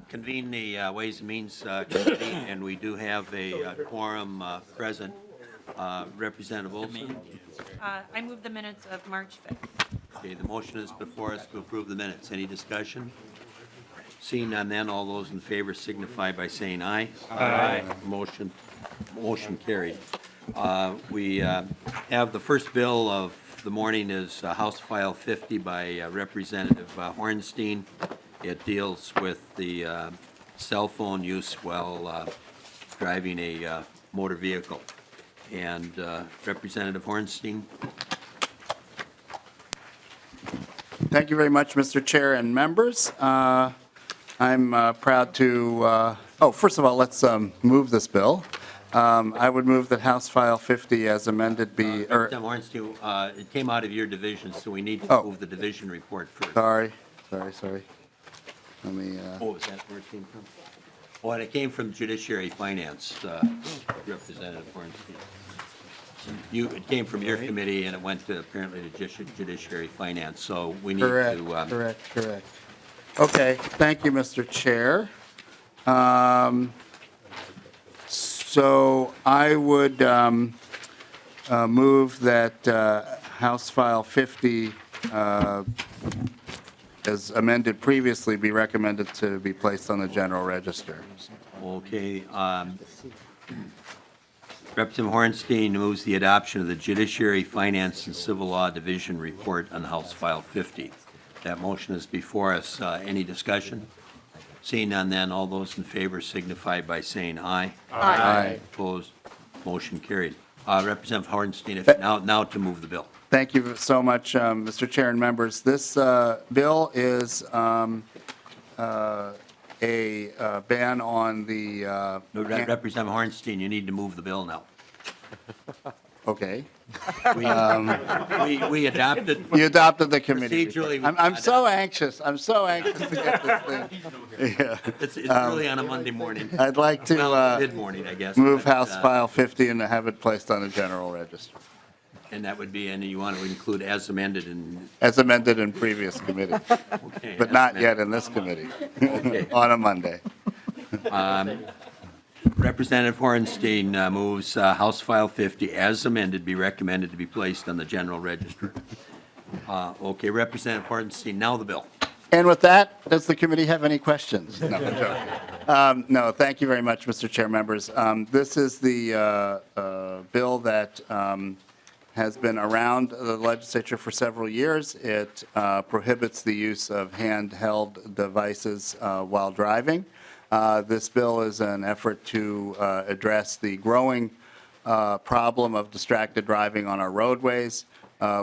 convene the Ways and Means Committee, and we do have a quorum present. Representative Olson. I move the minutes of March 5th. Okay, the motion is before us to approve the minutes. Any discussion? Seeing none, then all those in favor signify by saying aye. Aye. Motion carried. We have the first bill of the morning is House File 50 by Representative Hornstein. It deals with the cell phone use while driving a motor vehicle. And Representative Hornstein. Thank you very much, Mr. Chair and members. I'm proud to, first of all, let's move this bill. I would move that House File 50 as amended be... Representative Hornstein, it came out of your division, so we need to move the division report first. Sorry. Let me... Oh, is that where it came from? Oh, and it came from Judiciary Finance, Representative Hornstein. It came from your committee, and it went to apparently to Judiciary Finance, so we need to... Correct. Okay, thank you, Mr. Chair. So I would move that House File 50 as amended previously be recommended to be placed on the general register. Okay. Representative Hornstein moves the adoption of the Judiciary Finance and Civil Law Division report on House File 50. That motion is before us. Any discussion? Seeing none, then all those in favor signify by saying aye. Aye. Opposed? Motion carried. Representative Hornstein, if now to move the bill. Thank you so much, Mr. Chair and members. This bill is a ban on the... Representative Hornstein, you need to move the bill now. Okay. We adopted. You adopted the committee. Procedurally, I'm so anxious. I'm so anxious to get this thing. Yeah. It's early on a Monday morning. I'd like to mid-morning, I guess. move House File 50 and have it placed on the general register. And that would be, and you want to include as amended in... As amended in previous committee, Okay, but not yet in this committee, Okay. on a Monday. Representative Hornstein moves House File 50 as amended be recommended to be placed on the general register. Okay, Representative Hornstein, now the bill. And with that, does the committee have any questions? No, I'm joking. No, thank you very much, Mr. Chair, members. This is the bill that has been around the legislature for several years. It prohibits the use of handheld devices while driving. This bill is an effort to address the growing problem of distracted driving on our roadways.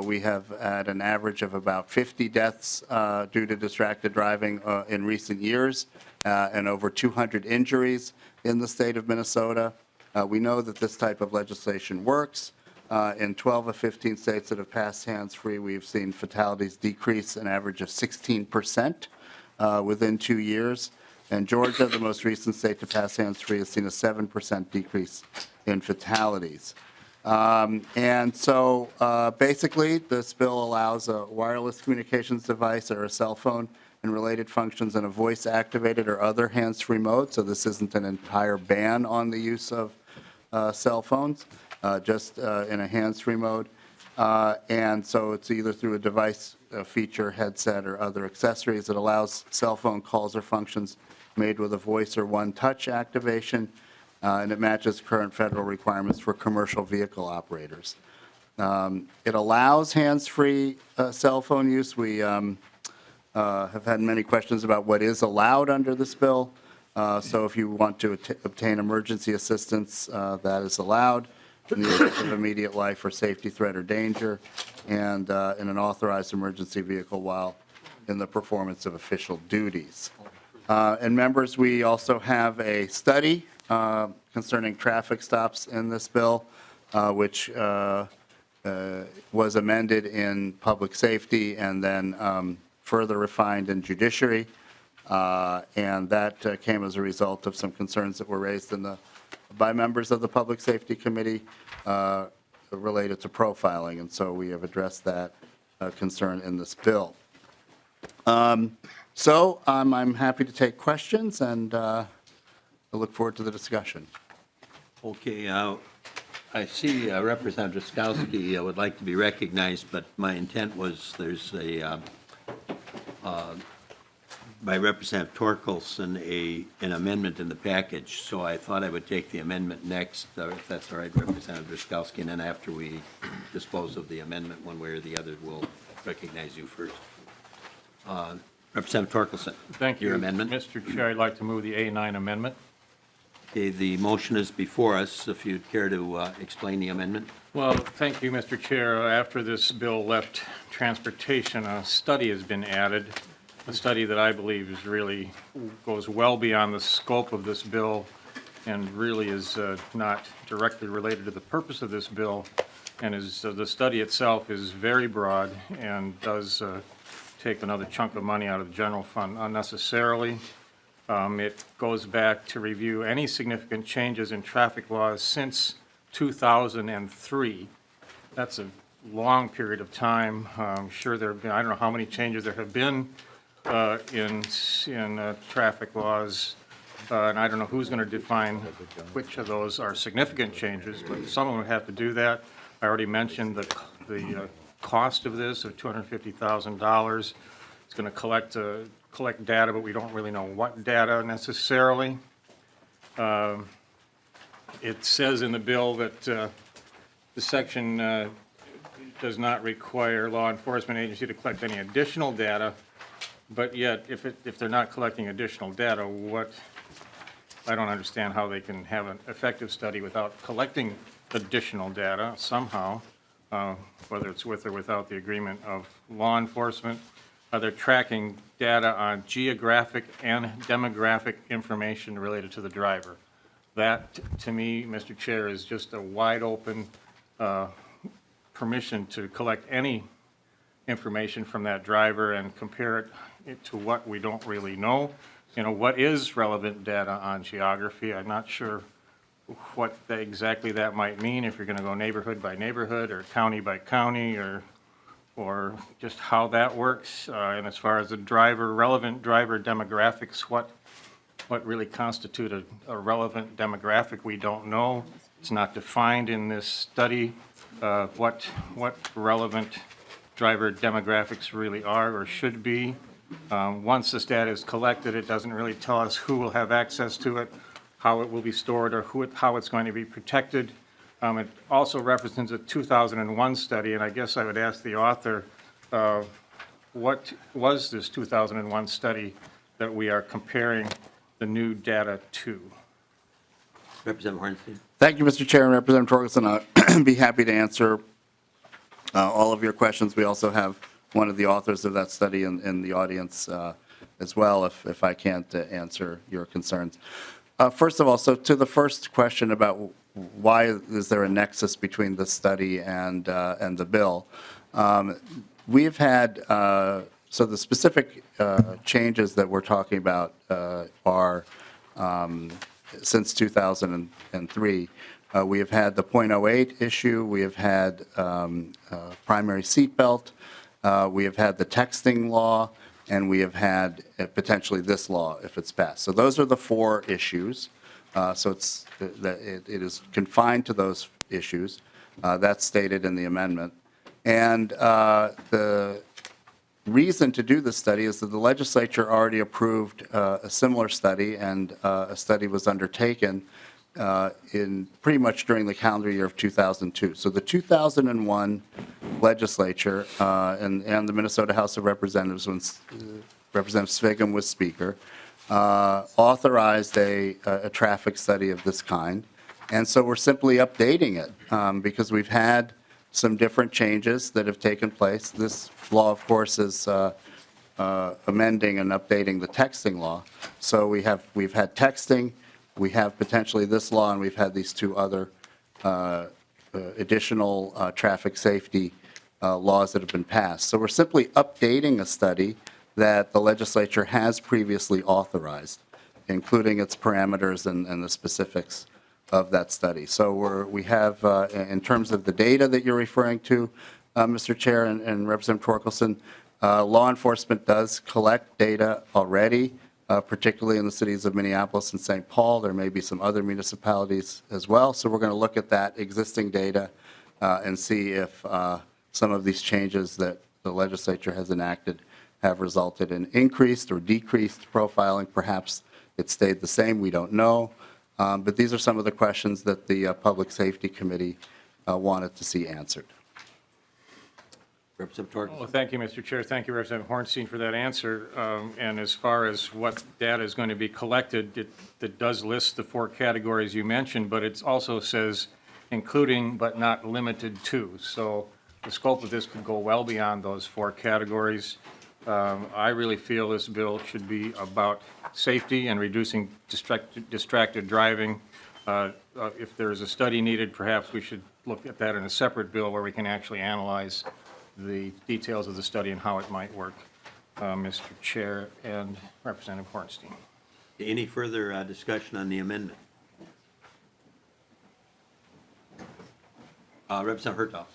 We have had an average of about 50 deaths due to distracted driving in recent years and over 200 injuries in the state of Minnesota. We know that this type of legislation works. In 12 of 15 states that have passed hands-free, we've seen fatalities decrease an average of 16% within 2 years. And Georgia, the most recent state to pass hands-free, has seen a 7% decrease in fatalities. And so basically, this bill allows a wireless communications device or a cell phone and related functions in a voice-activated or other hands-free mode. So this isn't an entire ban on the use of cell phones, just in a hands-free mode. And so it's either through a device feature, headset, or other accessories. It allows cell phone calls or functions made with a voice or one-touch activation, and it matches current federal requirements for commercial vehicle operators. It allows hands-free cell phone use. We have had many questions about what is allowed under this bill. So if you want to obtain emergency assistance, that is allowed in the event of immediate life or safety threat or danger, and in an authorized emergency vehicle while in the performance of official duties. And members, we also have a study concerning traffic stops in this bill, which was amended in public safety and then further refined in judiciary. And that came as a result of some concerns that were raised by members of the Public Safety Committee related to profiling. And so we have addressed that concern in this bill. So I'm happy to take questions, and I look forward to the discussion. Okay, I see Representative Skowski would like to be recognized, but my intent was there's by Representative Torkelson, an amendment in the package, so I thought I would take the amendment next, if that's all right, Representative Skowski, and then after we dispose of the amendment one way or the other, we'll recognize you first. Representative Torkelson. Thank you. Your amendment. Mr. Chair, I'd like to move the A9 amendment. Okay, the motion is before us. If you'd care to explain the amendment. Well, thank you, Mr. Chair. After this bill left transportation, a study has been added, a study that I believe is really goes well beyond the scope of this bill and really is not directly related to the purpose of this bill, and is the study itself is very broad and does take another chunk of money out of the general fund unnecessarily. It goes back to review any significant changes in traffic laws since 2003. That's a long period of time. I'm sure there have been, I don't know how many changes there have been in traffic laws, and I don't know who's going to define which of those are significant changes, but someone would have to do that. I already mentioned the cost of this of $250,000. It's going to collect data, but we don't really know what data necessarily. It says in the bill that the section does not require law enforcement agency to collect any additional data, but yet if they're not collecting additional data, I don't understand how they can have an effective study without collecting additional data somehow, whether it's with or without the agreement of law enforcement. They're tracking data on geographic and demographic information related to the driver. That, to me, Mr. Chair, is just a wide open permission to collect any information from that driver and compare it to what we don't really know. You know, what is relevant data on geography? I'm not sure what exactly that might mean, if you're going to go neighborhood by neighborhood or county by county, or just how that works. And as far as the relevant driver demographics, what really constitute a relevant demographic, we don't know. It's not defined in this study what relevant driver demographics really are or should be. Once this data is collected, it doesn't really tell us who will have access to it, how it will be stored, or how it's going to be protected. It also represents a 2001 study, and I guess I would ask the author, what was this 2001 study that we are comparing the new data to? Representative Hornstein. Thank you, Mr. Chair and Representative Torkelson. I'll be happy to answer all of your questions. We also have one of the authors of that study in the audience as well, if I can't answer your concerns. First of all, so to the first question about why is there a nexus between the study and the bill, we've had, so the specific changes that we're talking about are since 2003. We have had the .08 issue, we have had primary seatbelt, we have had the texting law, and we have had potentially this law if it's passed. So those are the four issues. So it is confined to those issues. That's stated in the amendment. And the reason to do this study is that the legislature already approved a similar study, and a study was undertaken in pretty much during the calendar year of 2002. So the 2001 legislature and the Minnesota House of Representatives, when Representative Sviggum was Speaker, authorized a traffic study of this kind. And so we're simply updating it because we've had some different changes that have taken place. This law, of course, is amending and updating the texting law. So we've had texting, we have potentially this law, and we've had these two other additional traffic safety laws that have been passed. So we're simply updating a study that the legislature has previously authorized, including its parameters and the specifics of that study. So we have, in terms of the data that you're referring to, Mr. Chair and Representative Torkelson, Law enforcement does collect data already, particularly in the cities of Minneapolis and St. Paul. There may be some other municipalities as well. So we're going to look at that existing data and see if some of these changes that the legislature has enacted have resulted in increased or decreased profiling. Perhaps it stayed the same. We don't know. But these are some of the questions that the Public Safety Committee wanted to see answered. Representative Torkelson. Well, thank you, Mr. Chair. Thank you, Representative Hornstein, for that answer. And as far as what data is going to be collected, it does list the 4 categories you mentioned, but it also says including but not limited to. So the scope of this could go well beyond those 4 categories. I really feel this bill should be about safety and reducing distracted driving. If there is a study needed, perhaps we should look at that in a separate bill where we can actually analyze the details of the study and how it might work, Mr. Chair and Representative Hornstein. Any further discussion on the amendment? Representative Hertaus.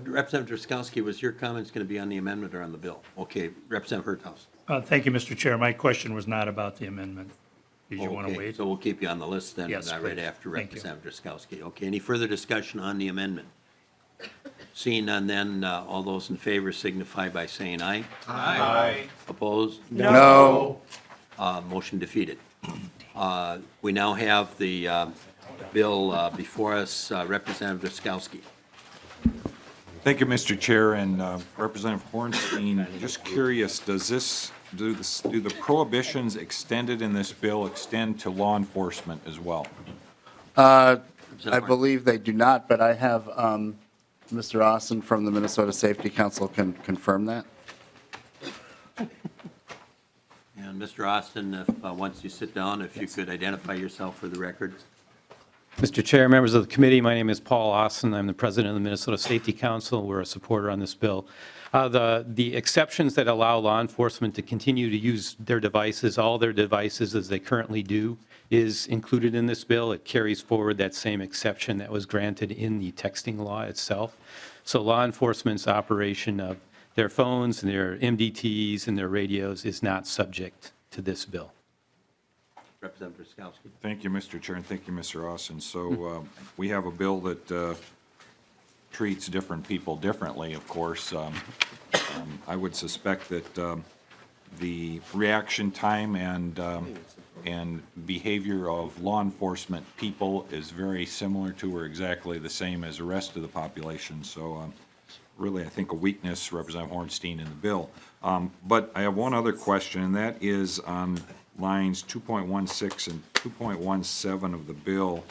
Representative Drazkowski, was your comments going to be on the amendment or on the bill? Okay, Representative Hertaus. Thank you, Mr. Chair. My question was not about the amendment. Did you want to Okay, wait? so we'll keep you on the list then, Yes, right please. after Thank you. Representative Drazkowski. Okay, any further discussion on the amendment? Seeing none then, all those in favor signify by saying aye. Aye. Opposed? No. Motion defeated. We now have the bill before us. Representative Drazkowski. Thank you, Mr. Chair, and Representative Hornstein. Just curious, do the prohibitions extended in this bill extend to law enforcement as well? I believe they do not, but I have Mr. Austin from the Minnesota Safety Council can confirm that. And Mr. Austin, if once you sit down, if you could identify yourself for the record. Mr. Chair, members of the committee, my name is Paul Austin. I'm the president of the Minnesota Safety Council. We're a supporter on this bill. The exceptions that allow law enforcement to continue to use their devices, all their devices as they currently do, is included in this bill. It carries forward that same exception that was granted in the texting law itself. So law enforcement's operation of their phones and their MDTs and their radios is not subject to this bill. Representative Drazkowski. Thank you, Mr. Chair, and thank you, Mr. Austin. So we have a bill that treats different people differently, of course. I would suspect that the reaction time and behavior of law enforcement people is very similar to or exactly the same as the rest of the population. So really, I think a weakness, Representative Hornstein, in the bill. But I have one other question, and that is on lines 2.16 and 2.17 of the bill.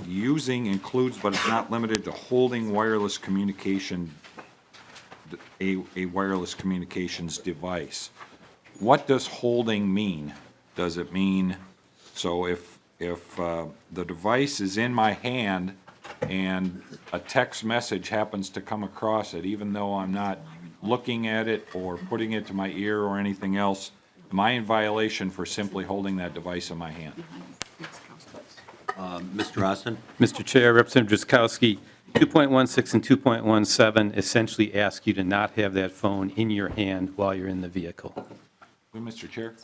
Using includes but is not limited to holding wireless communication, a wireless communications device. What does holding mean? Does it mean, so if the device is in my hand and a text message happens to come across it, even though I'm not looking at it or putting it to my ear or anything else, am I in violation for simply holding that device in my hand? Mr. Austin. Mr. Chair, Representative Drazkowski, 2.16 and 2.17 essentially ask you to not have that phone in your hand while you're in the vehicle. Mr. Chair?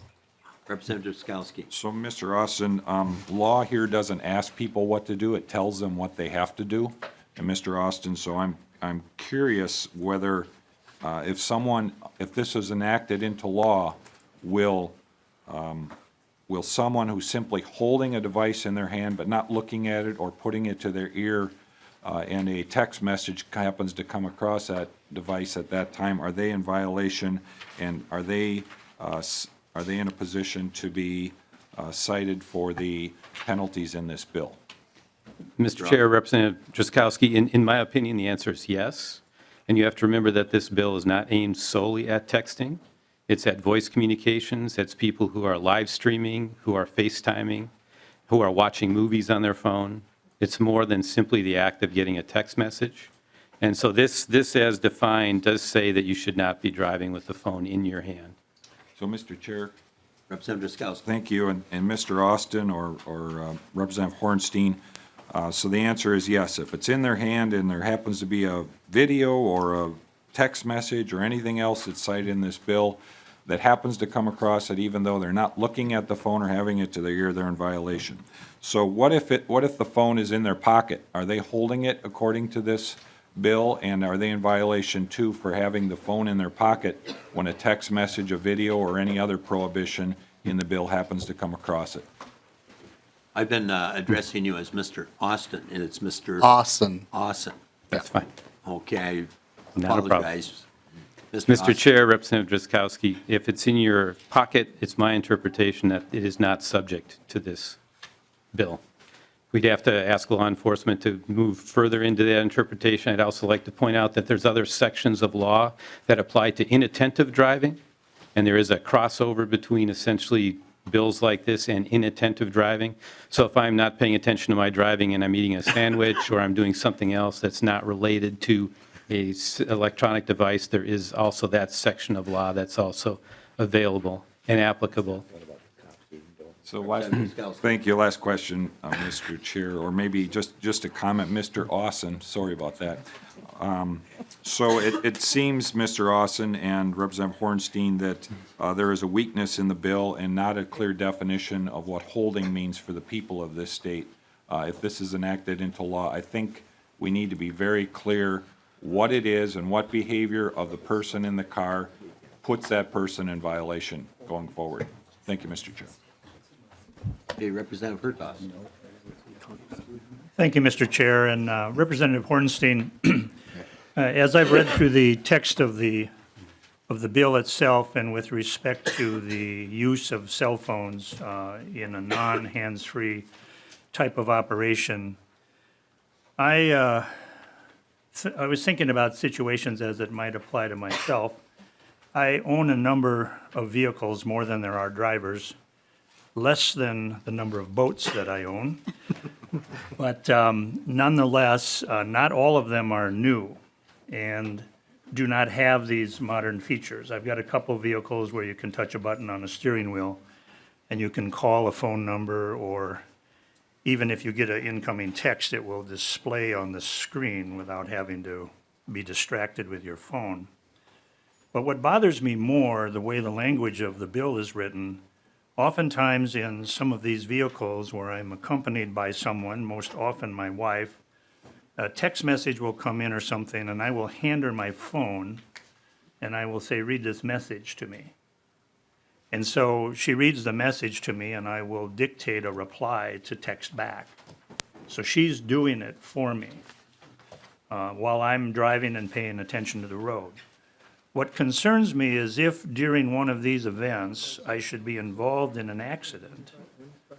Representative Drazkowski. So, Mr. Austin, law here doesn't ask people what to do, it tells them what they have to do. And Mr. Austin, so I'm curious whether if this is enacted into law, will someone who's simply holding a device in their hand but not looking at it or putting it to their ear and a text message happens to come across that device at that time, are they in violation, and are they in a position to be cited for the penalties in this bill? Mr. Chair, Representative Drazkowski, in my opinion, the answer is yes. And you have to remember that this bill is not aimed solely at texting. It's at voice communications. It's people who are live streaming, who are FaceTiming, who are watching movies on their phone. It's more than simply the act of getting a text message. And so this as defined does say that you should not be driving with the phone in your hand. So, Mr. Chair, Representative Drazkowski. thank you, and Mr. Austin or Representative Hornstein. So the answer is yes. If it's in their hand and there happens to be a video or text message or anything else that's cited in this bill that happens to come across it, even though they're not looking at the phone or having it to their ear, they're in violation. So what if the phone is in their pocket? Are they holding it according to this bill, and are they in violation too for having the phone in their pocket when a text message, a video, or any other prohibition in the bill happens to come across it? I've been addressing you as Mr. Austin, and it's Mr. Austin. Austin. That's fine. Okay, I Not a problem. apologize. Mr. Austin. Chair, Representative Drazkowski, if it's in your pocket, it's my interpretation that it is not subject to this bill. We'd have to ask law enforcement to move further into that interpretation. I'd also like to point out that there's other sections of law that apply to inattentive driving, and there is a crossover between essentially bills like this and inattentive driving. So if I'm not paying attention to my driving and I'm eating a sandwich or I'm doing something else that's not related to a electronic device, there is also that section of law that's also available and applicable. So thank you. Last question, Mr. Chair, or maybe just a comment, Mr. Austin, sorry about that. So it seems, Mr. Austin and Representative Hornstein, that there is a weakness in the bill and not a clear definition of what holding means for the people of this state. If this is enacted into law, I think we need to be very clear what it is and what behavior of the person in the car puts that person in violation going forward. Thank you, Mr. Chair. Okay, Representative Hertaus. Thank you, Mr. Chair, and Representative Hornstein. As I've read through the text of the bill itself, and with respect to the use of cell phones in a non-hands-free type of operation, I was thinking about situations as it might apply to myself. I own a number of vehicles, more than there are drivers, less than the number of boats that I own. But nonetheless, not all of them are new and do not have these modern features. I've got a couple of vehicles where you can touch a button on a steering wheel and you can call a phone number, or even if you get an incoming text, it will display on the screen without having to be distracted with your phone. But what bothers me more, the way the language of the bill is written, oftentimes in some of these vehicles where I'm accompanied by someone, most often my wife, a text message will come in or something, and I will hand her my phone, and I will say, read this message to me. And so she reads the message to me, and I will dictate a reply to text back. So she's doing it for me while I'm driving and paying attention to the road. What concerns me is if during one of these events I should be involved in an accident,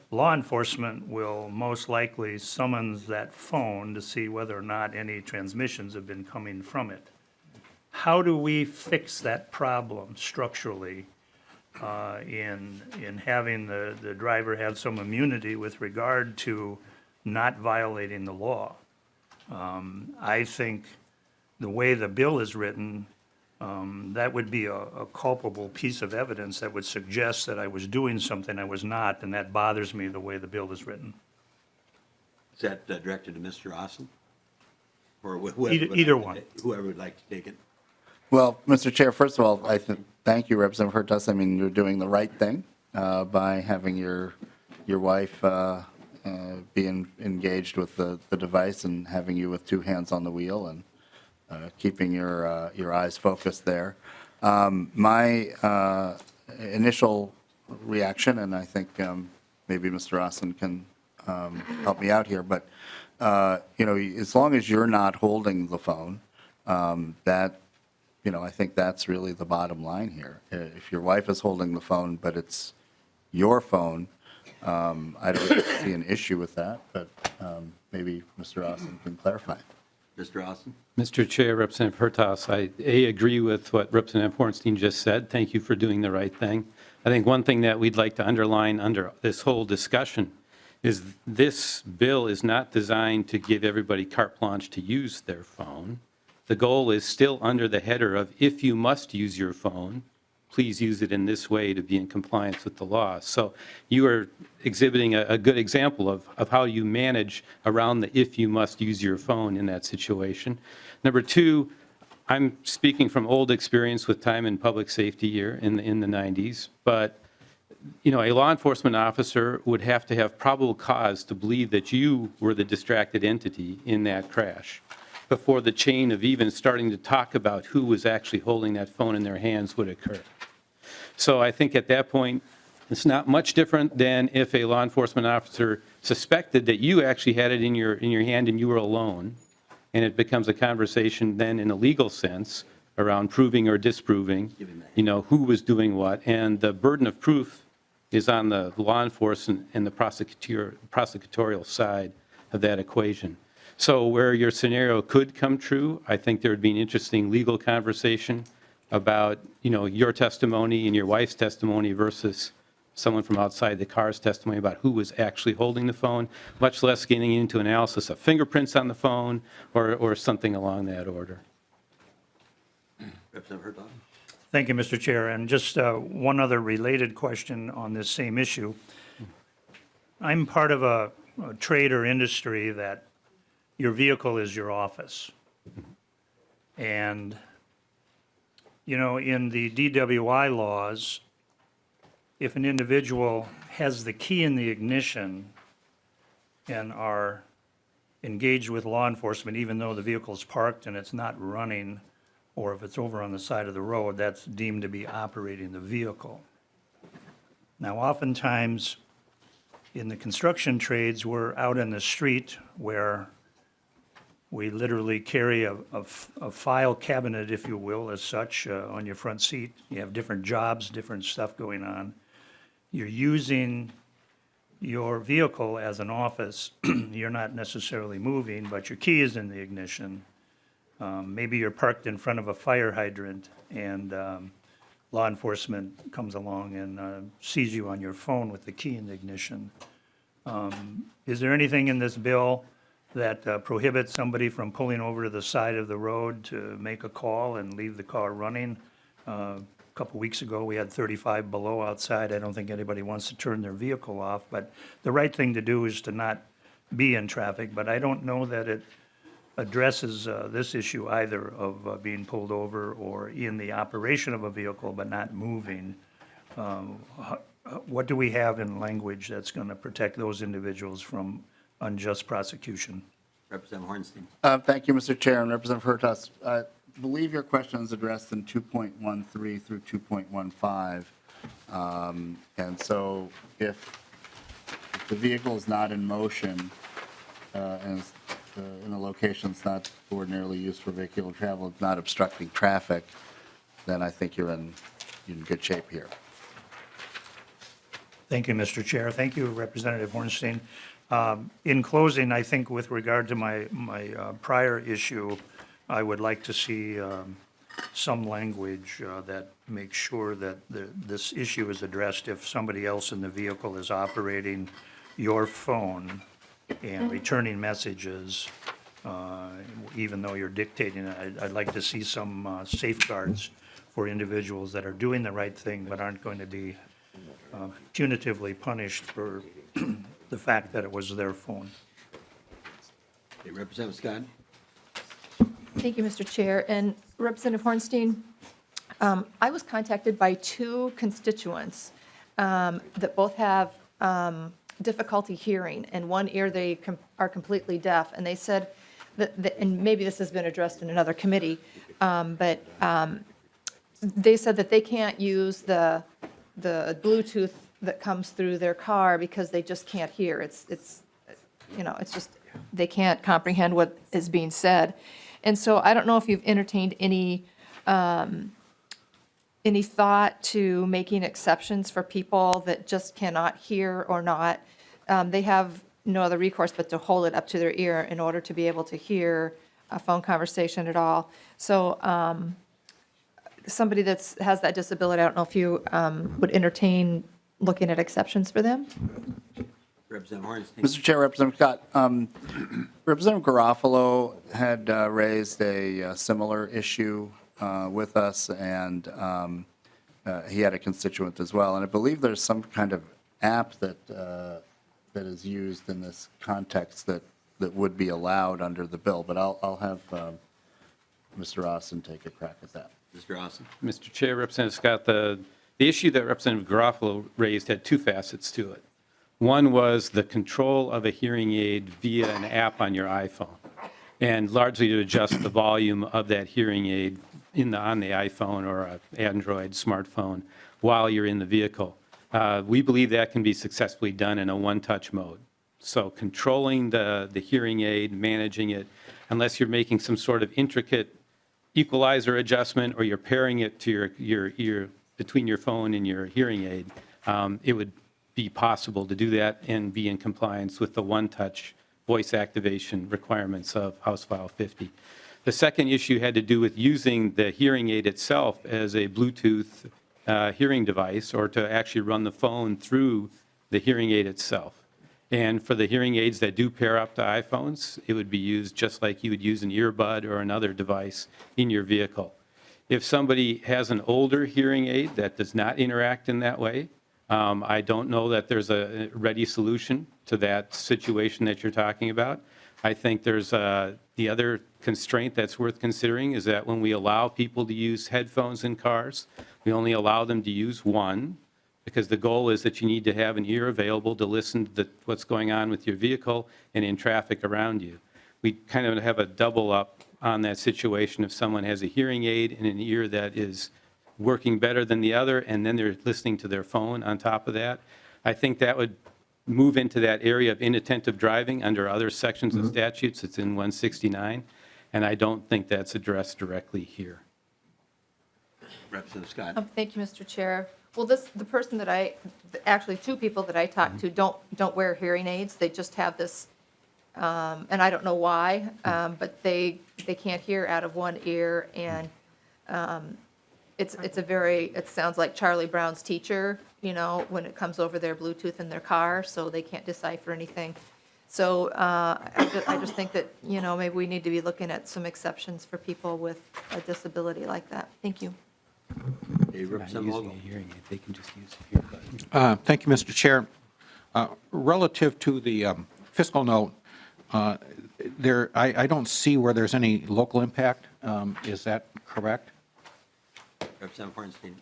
law enforcement will most likely summons that phone to see whether or not any transmissions have been coming from it. How do we fix that problem structurally in having the driver have some immunity with regard to not violating the law? I think the way the bill is written, that would be a culpable piece of evidence that would suggest that I was doing something I was not, and that bothers me the way the bill is written. Is that directed to Mr. Austin? Or whoever? Either one. Whoever would like to take it. Well, Mr. Chair, first of all, thank you, Representative Hertaus. I mean, you're doing the right thing by having your wife being engaged with the device and having you with two hands on the wheel and keeping your eyes focused there. My initial reaction, and I think maybe Mr. Austin can help me out here, but as long as you're not holding the phone, I think that's really the bottom line here. If your wife is holding the phone, but it's your phone, I don't really see an issue with that, but maybe Mr. Austin can clarify. Mr. Austin? Mr. Chair, Representative Hertaus, I agree with what Representative Hornstein just said. Thank you for doing the right thing. I think one thing that we'd like to underline under this whole discussion is this bill is not designed to give everybody carte blanche to use their phone. The goal is still under the header of if you must use your phone, please use it in this way to be in compliance with the law. So you are exhibiting a good example of how you manage around the if you must use your phone in that situation. Number two, I'm speaking from old experience with time in public safety here in the 90s, but a law enforcement officer would have to have probable cause to believe that you were the distracted entity in that crash before the chain of even starting to talk about who was actually holding that phone in their hands would occur. So I think at that point, it's not much different than if a law enforcement officer suspected that you actually had it in your hand and you were alone, and it becomes a conversation then in a legal sense around proving or disproving, who was doing what, and the burden of proof is on the law enforcement and the prosecutorial side of that equation. So where your scenario could come true, I think there would be an interesting legal conversation about, your testimony and your wife's testimony versus someone from outside the car's testimony about who was actually holding the phone, much less getting into analysis of fingerprints on the phone or something along that order. Representative Hertaus? Thank you, Mr. Chair. And just one other related question on this same issue. I'm part of a trade or industry that your vehicle is your office. And, in the DWI laws, if an individual has the key in the ignition and are engaged with law enforcement, even though the vehicle is parked and it's not running, or if it's over on the side of the road, that's deemed to be operating the vehicle. Now, oftentimes, in the construction trades, we're out in the street where we literally carry a file cabinet, if you will, as such, on your front seat. You have different jobs, different stuff going on. You're using your vehicle as an office. You're not necessarily moving, but your key is in the ignition. Maybe you're parked in front of a fire hydrant and law enforcement comes along and sees you on your phone with the key in the ignition. Is there anything in this bill that prohibits somebody from pulling over to the side of the road to make a call and leave the car running? A couple weeks ago, we had 35 below outside. I don't think anybody wants to turn their vehicle off, but the right thing to do is to not be in traffic. But I don't know that it addresses this issue either of being pulled over or in the operation of a vehicle but not moving. What do we have in language that's going to protect those individuals from unjust prosecution? Representative Hornstein? Thank you, Mr. Chair, and Representative Hertaus. I believe your question is addressed in 2.13 through 2.15. And so if the vehicle is not in motion and in a location that's not ordinarily used for vehicular travel, it's not obstructing traffic, then I think you're in good shape here. Thank you, Mr. Chair. Thank you, Representative Hornstein. In closing, I think with regard to my prior issue, I would like to see some language that makes sure that this issue is addressed if somebody else in the vehicle is operating your phone and returning messages, even though you're dictating it. I'd like to see some safeguards for individuals that are doing the right thing but aren't going to be punitively punished for the fact that it was their phone. Okay, Representative Scott? Thank you, Mr. Chair. And Representative Hornstein, I was contacted by two constituents that both have difficulty hearing. In one ear, they are completely deaf. And they said that, and maybe this has been addressed in another committee, but they said that they can't use the Bluetooth that comes through their car because they just can't hear. It's just, they can't comprehend what is being said. And so I don't know if you've entertained any thought to making exceptions for people that just cannot hear or not. They have no other recourse but to hold it up to their ear in order to be able to hear a phone conversation at all. So somebody that has that disability, I don't know if you would entertain looking at exceptions for them? Representative Hornstein? Mr. Chair, Representative Scott, Representative Garofalo had raised a similar issue with us, and he had a constituent as well. And I believe there's some kind of app that is used in this context that would be allowed under the bill. But I'll have Mr. Austin take a crack at that. Mr. Austin? Mr. Chair, Representative Scott, the issue that Representative Garofalo raised had two facets to it. One was the control of a hearing aid via an app on your iPhone, and largely to adjust the volume of that hearing aid on the iPhone or an Android smartphone while you're in the vehicle. We believe that can be successfully done in a one-touch mode. So controlling the hearing aid, managing it, unless you're making some sort of intricate equalizer adjustment or you're pairing it to your between your phone and your hearing aid, it would be possible to do that and be in compliance with the one-touch voice activation requirements of House File 50. The second issue had to do with using the hearing aid itself as a Bluetooth hearing device, or to actually run the phone through the hearing aid itself. And for the hearing aids that do pair up to iPhones, it would be used just like you would use an earbud or another device in your vehicle. If somebody has an older hearing aid that does not interact in that way, I don't know that there's a ready solution to that situation that you're talking about. I think there's the other constraint that's worth considering is that when we allow people to use headphones in cars, we only allow them to use one, because the goal is that you need to have an ear available to listen to what's going on with your vehicle and in traffic around you. We kind of have a double up on that situation if someone has a hearing aid and an ear that is working better than the other, and then they're listening to their phone on top of that. I think that would move into that area of inattentive driving under other sections of statutes. It's in 169, and I don't think that's addressed directly here. Representative Scott? Thank you, Mr. Chair. Well, the person that actually two people that I talked to don't wear hearing aids. They just have this, and I don't know why, but they can't hear out of one ear, and it sounds like Charlie Brown's teacher, when it comes over their Bluetooth in their car, so they can't decipher anything. So I just think that, maybe we need to be looking at some exceptions for people with a disability like that. Thank you. Okay, Representative Vogel. Hearing aid, they can just use a earbud. Thank you, Mr. Chair. Relative to the fiscal note, I don't see where there's any local impact. Is that correct? Representative Hornstein.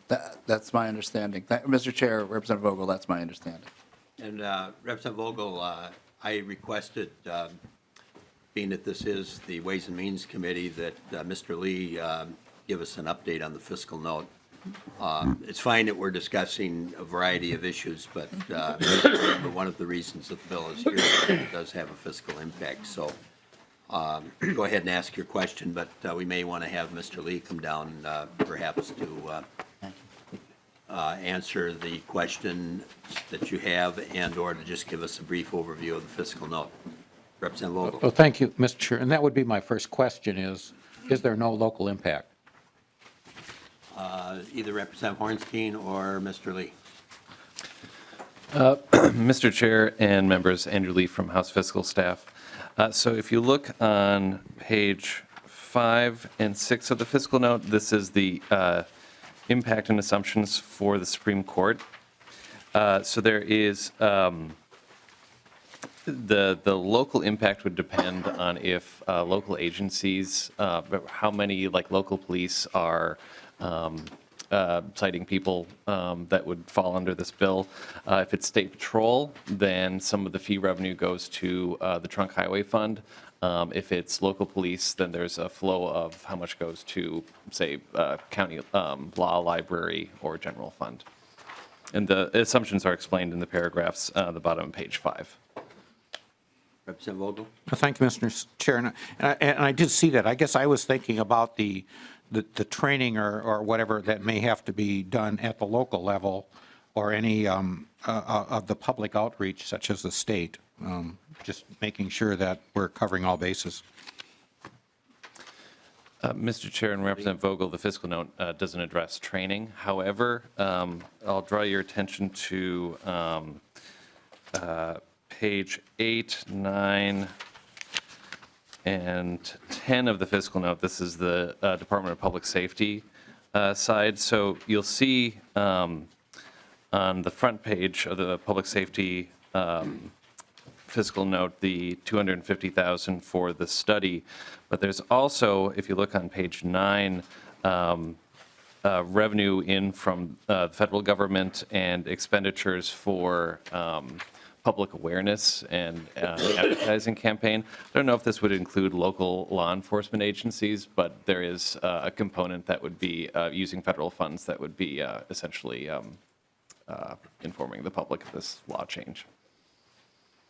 That's my understanding. Mr. Chair, Representative Vogel, that's my understanding. And Representative Vogel, I requested, being that this is the Ways and Means Committee, that Mr. Lee give us an update on the fiscal note. It's fine that we're discussing a variety of issues, but one of the reasons that the bill is here is that it does have a fiscal impact. So go ahead and ask your question, but we may want to have Mr. Lee come down perhaps to answer the question that you have and/or to just give us a brief overview of the fiscal note. Representative Vogel. Well, thank you, Mr. Chair. And that would be my first question is there no local impact? Either Representative Hornstein or Mr. Lee. Mr. Chair and members, Andrew Lee from House Fiscal Staff. So if you look on page 5 and 6 of the fiscal note, this is the impact and assumptions for the Supreme Court. So there is the local impact would depend on if local agencies, how many local police are citing people that would fall under this bill. If it's state patrol, then some of the fee revenue goes to the trunk highway fund. If it's local police, then there's a flow of how much goes to, say, county law library or general fund. And the assumptions are explained in the paragraphs at the bottom of page 5. Representative Vogel. Thank you, Mr. Chair. And I did see that. I guess I was thinking about the training or whatever that may have to be done at the local level or any of the public outreach such as the state, just making sure that we're covering all bases. Mr. Chair and Representative Vogel, the fiscal note doesn't address training. However, I'll draw your attention to page 8, 9, and 10 of the fiscal note. This is the Department of Public Safety side. So you'll see on the front page of the public safety fiscal note the $250,000 for the study, but there's also, if you look on page 9, revenue in from the federal government and expenditures for public awareness and advertising campaign. I don't know if this would include local law enforcement agencies, but there is a component that would be using federal funds that would be essentially informing the public of this law change.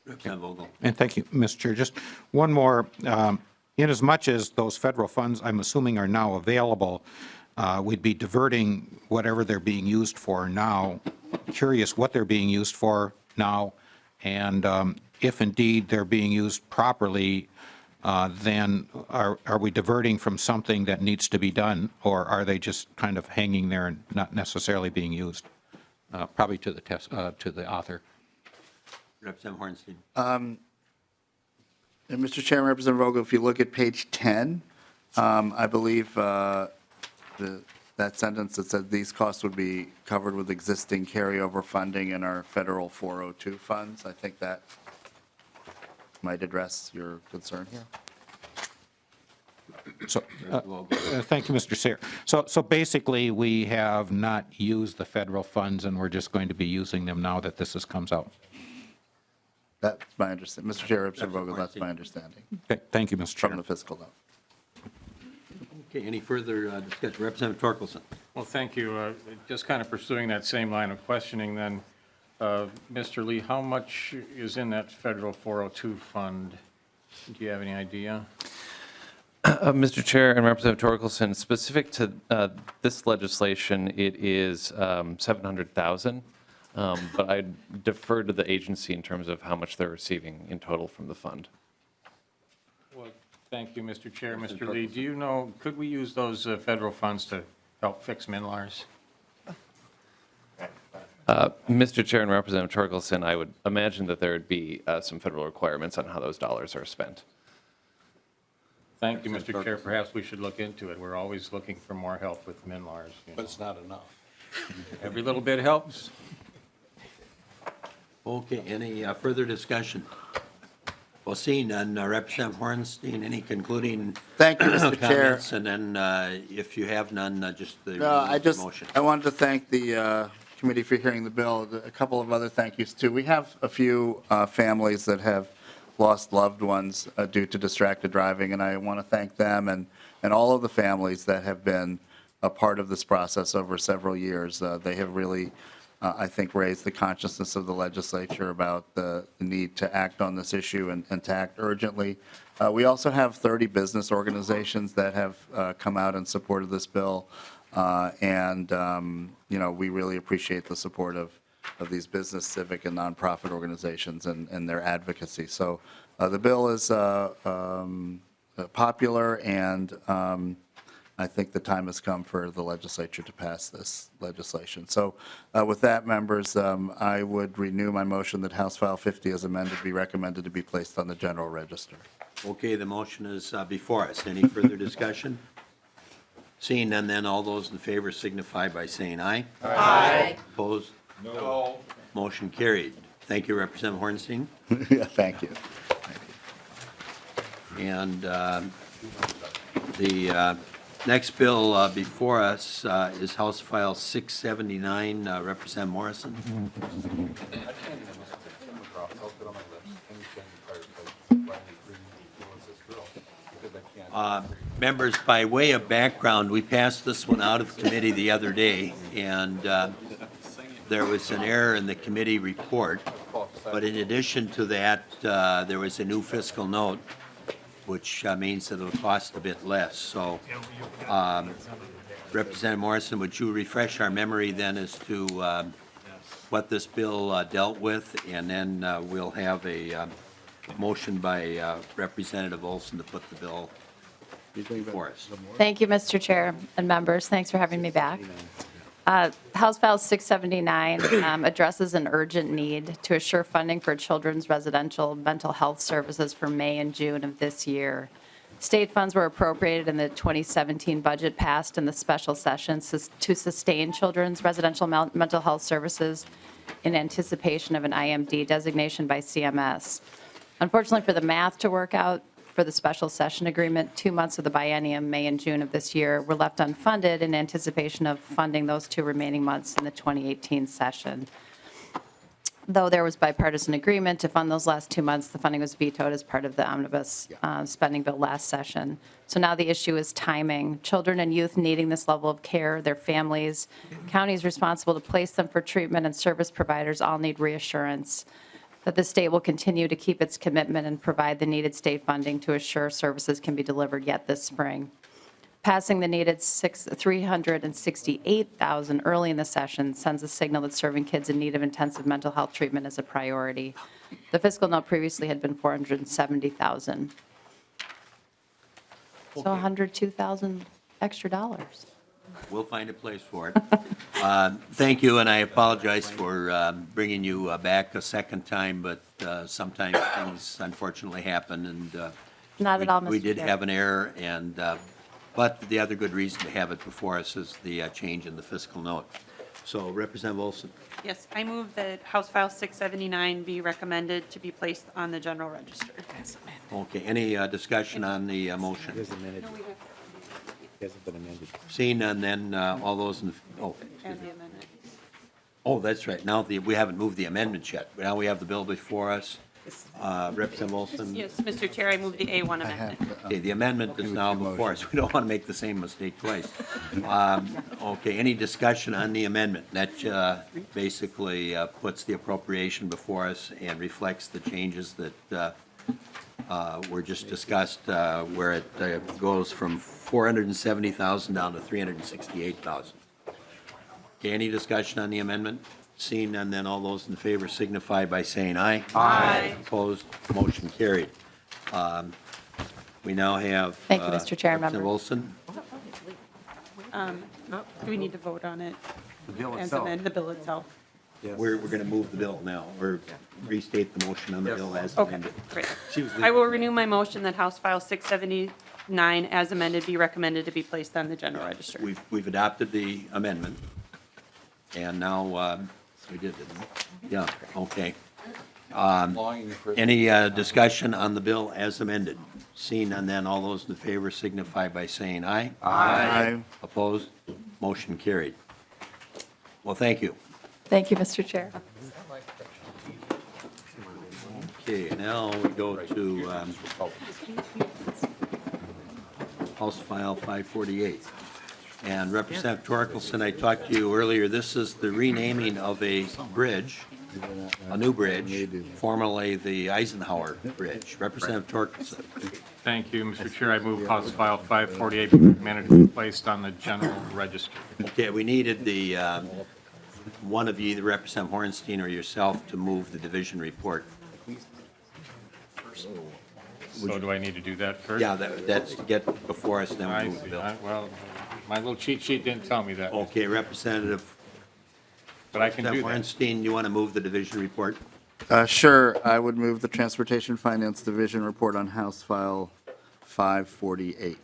Representative Vogel. And thank you, Mr. Chair. Just one more. Inasmuch as those federal funds, I'm assuming, are now available, we'd be diverting whatever they're being used for now. Curious what they're being used for now, and if indeed they're being used properly, then are we diverting from something that needs to be done, or are they just kind of hanging there and not necessarily being used? Probably to the author. Representative Hornstein. And Mr. Chairman, Representative Vogel, if you look at page 10, I believe that sentence that said these costs would be covered with existing carryover funding in our federal 402 funds, I think that might address your concern here. So, thank you, Mr. Chair. So basically, we have not used the federal funds, and we're just going to be using them now that this comes out. That's my understanding. Mr. Chair, Representative Vogel, that's my understanding Okay, thank you, Mr. Chair. from the fiscal note. Okay, any further discussion? Representative Torkelson. Well, thank you. Just kind of pursuing that same line of questioning then, Mr. Lee, how much is in that federal 402 fund? Do you have any idea? Mr. Chair and Representative Torkelson, specific to this legislation, it is $700,000, but I defer to the agency in terms of how much they're receiving in total from the fund. Well, thank you, Mr. Chair. Mr. Lee, do you know, could we use those federal funds to help fix MNLARs? Mr. Chair and Representative Torkelson, I would imagine that there would be some federal requirements on how those dollars are spent. Thank you, Mr. Chair. Perhaps we should look into it. We're always looking for more help with MNLARs. But it's not enough. Every little bit helps. Okay, any further discussion? Well, seeing none, Representative Hornstein, any concluding Thank you, Mr. Chair. comments? And then if you have none, just the No, motion. I wanted to thank the committee for hearing the bill. A couple of other thank yous, too. We have a few families that have lost loved ones due to distracted driving, and I want to thank them and all of the families that have been a part of this process over several years. They have really, I think, raised the consciousness of the legislature about the need to act on this issue and to act urgently. We also have 30 business organizations that have come out in support of this bill, and we really appreciate the support of these business, civic, and nonprofit organizations and their advocacy. So the bill is popular, and I think the time has come for the legislature to pass this legislation. So with that, members, I would renew my motion that House File 50 as amended be recommended to be placed on the general register. Okay, the motion is before us. Any further discussion? Seeing none, then all those in favor signify by saying aye. Aye. Opposed? No. Motion carried. Thank you, Representative Hornstein. Yeah, thank you. And the next bill before us is House File 679, Representative Morrison. Members, by way of background, we passed this one out of committee the other day, and there was an error in the committee report. But in addition to that, there was a new fiscal note, which means that it'll cost a bit less. So, Representative Morrison, would you refresh our memory then as to what this bill dealt with? And then we'll have a motion by Representative Olson to put the bill before us. Thank you, Mr. Chair and members. Thanks for having me back. House File 679 addresses an urgent need to assure funding for children's residential mental health services for May and June of this year. State funds were appropriated in the 2017 budget passed in the special session to sustain children's residential mental health services in anticipation of an IMD designation by CMS. Unfortunately for the math to work out for the special session agreement, 2 months of the biennium, May and June of this year, were left unfunded in anticipation of funding those 2 remaining months in the 2018 session. Though there was bipartisan agreement to fund those last 2 months, the funding was vetoed as part of the omnibus spending bill last session. So now the issue is timing. Children and youth needing this level of care, their families, counties responsible to place them for treatment, and service providers all need reassurance that the state will continue to keep its commitment and provide the needed state funding to assure services can be delivered yet this spring. Passing the needed $368,000 early in the session sends a signal that serving kids in need of intensive mental health treatment is a priority. The fiscal note previously had been $470,000. So $102,000 extra dollars. We'll find a place for it. Thank you, and I apologize for bringing you back a second time, but sometimes things unfortunately happen, and Not at all, Mr. we did Chair. have an error, and but the other good reason to have it before us is the change in the fiscal note. So Representative Olson. Yes, I move that House File 679 be recommended to be placed on the general register. Okay, any discussion on the motion? Seeing none, then all those in, And the amendment. that's right. Now, we haven't moved the amendment yet. Now we have the bill before us. Representative Olson? Yes, Mr. Chair, I move the A1 amendment. Okay, the amendment is now before us. We don't want to make the same mistake twice. Okay, any discussion on the amendment? That basically puts the appropriation before us and reflects the changes that were just discussed, where it goes from $470,000 down to $368,000. Okay, any discussion on the amendment? Seeing none, then all those in favor signify by saying aye. Aye. Opposed, motion carried. We now have. Thank you, Mr. Chair and Representative members. Olson. Do we need to vote on it? The bill As amended, the bill itself? We're going to move the bill now, or restate the motion on the bill as Okay, amended. great. I will renew my motion that House File 679 as amended be recommended to be placed on the general register. We've adopted the amendment, and now, we did, didn't we? Yeah, okay. Any discussion on the bill as amended? Seeing none, then all those in favor signify by saying aye. Aye. Opposed? Motion carried. Well, thank you. Thank you, Mr. Chair. Okay, now we go to House File 548. And Representative Torkelson, I talked to you earlier, this is the renaming of a bridge, a new bridge, formerly the Eisenhower Bridge. Representative Torkelson. Thank you, Mr. Chair. I move House File 548 be recommended to be placed on the general register. Okay, we needed the, one of you, either Representative Hornstein or yourself, to move the division report. So do I need to do that first? Yeah, that's to get before us, then I we move the see. bill. Well, my little cheat sheet didn't tell me that, Okay, Representative but I can do that. Hornstein, you want to move the division report? Sure, I would move the Transportation Finance Division report on House File 548.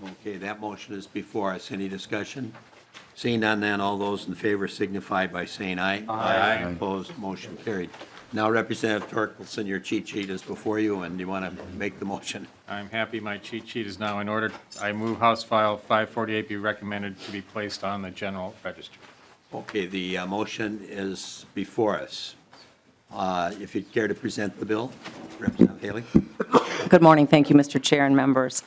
Okay, that motion is before us. Any discussion? Seeing none, then all those in favor signify by saying aye. Aye. Opposed, motion carried. Now, Representative Torkelson, your cheat sheet is before you, and you want to make the motion. I'm happy my cheat sheet is now in order. I move House File 548 be recommended to be placed on the general register. Okay, the motion is before us. If you'd care to present the bill, Representative Haley? Good morning. Thank you, Mr. Chair and members.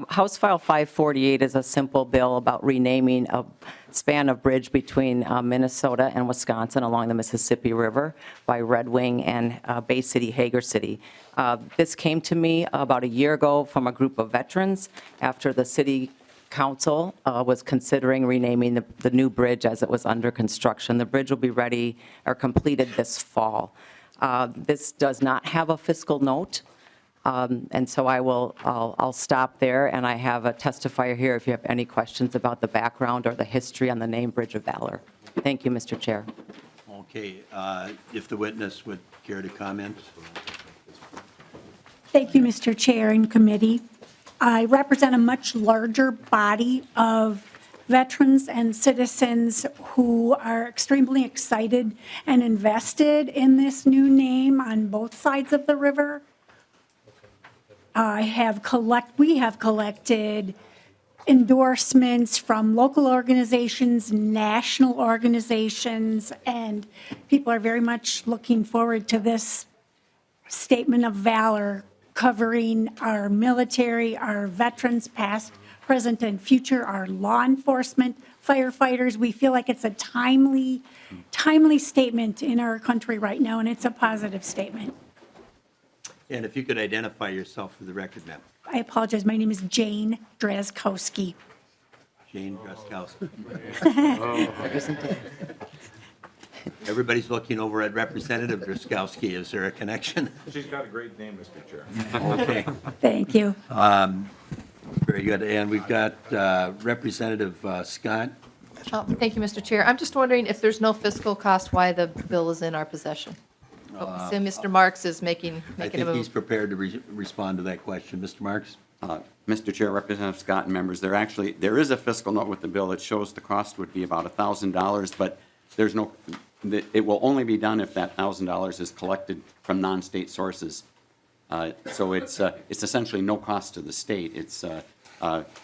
House File 548 is a simple bill about renaming a span of bridge between Minnesota and Wisconsin along the Mississippi River by Red Wing and Bay City, Hager City. This came to me about a year ago from a group of veterans after the city council was considering renaming the new bridge as it was under construction. The bridge will be ready or completed this fall. This does not have a fiscal note. And so I'll stop there, and I have a testifier here if you have any questions about the background or the history on the name Bridge of Valor. Thank you, Mr. Chair. Okay, if the witness would care to comment? Thank you, Mr. Chair and committee. I represent a much larger body of veterans and citizens who are extremely excited and invested in this new name on both sides of the river. we have collected endorsements from local organizations, national organizations, and people are very much looking forward to this statement of valor covering our military, our veterans, past, present, and future, our law enforcement, firefighters. We feel like it's a timely statement in our country right now, and it's a positive statement. And if you could identify yourself for the record, ma'am. I apologize. My name is Jane Drazkowski. Jane Druskowski. Everybody's looking over at Representative Druskowski. Is there a connection? She's got a great name, Mr. Chair. Okay, Thank you. very good. And we've got Representative Scott. Oh, thank you, Mr. Chair. I'm just wondering if there's no fiscal cost, why the bill is in our possession. So Mr. Marks is making I a think move. he's prepared to respond to that question. Mr. Marks? Mr. Chair, Representative Scott and members, there is a fiscal note with the bill that shows the cost would be about $1,000, but there's no, it will only be done if that $1,000 is collected from non-state sources. So it's essentially no cost to the state. It's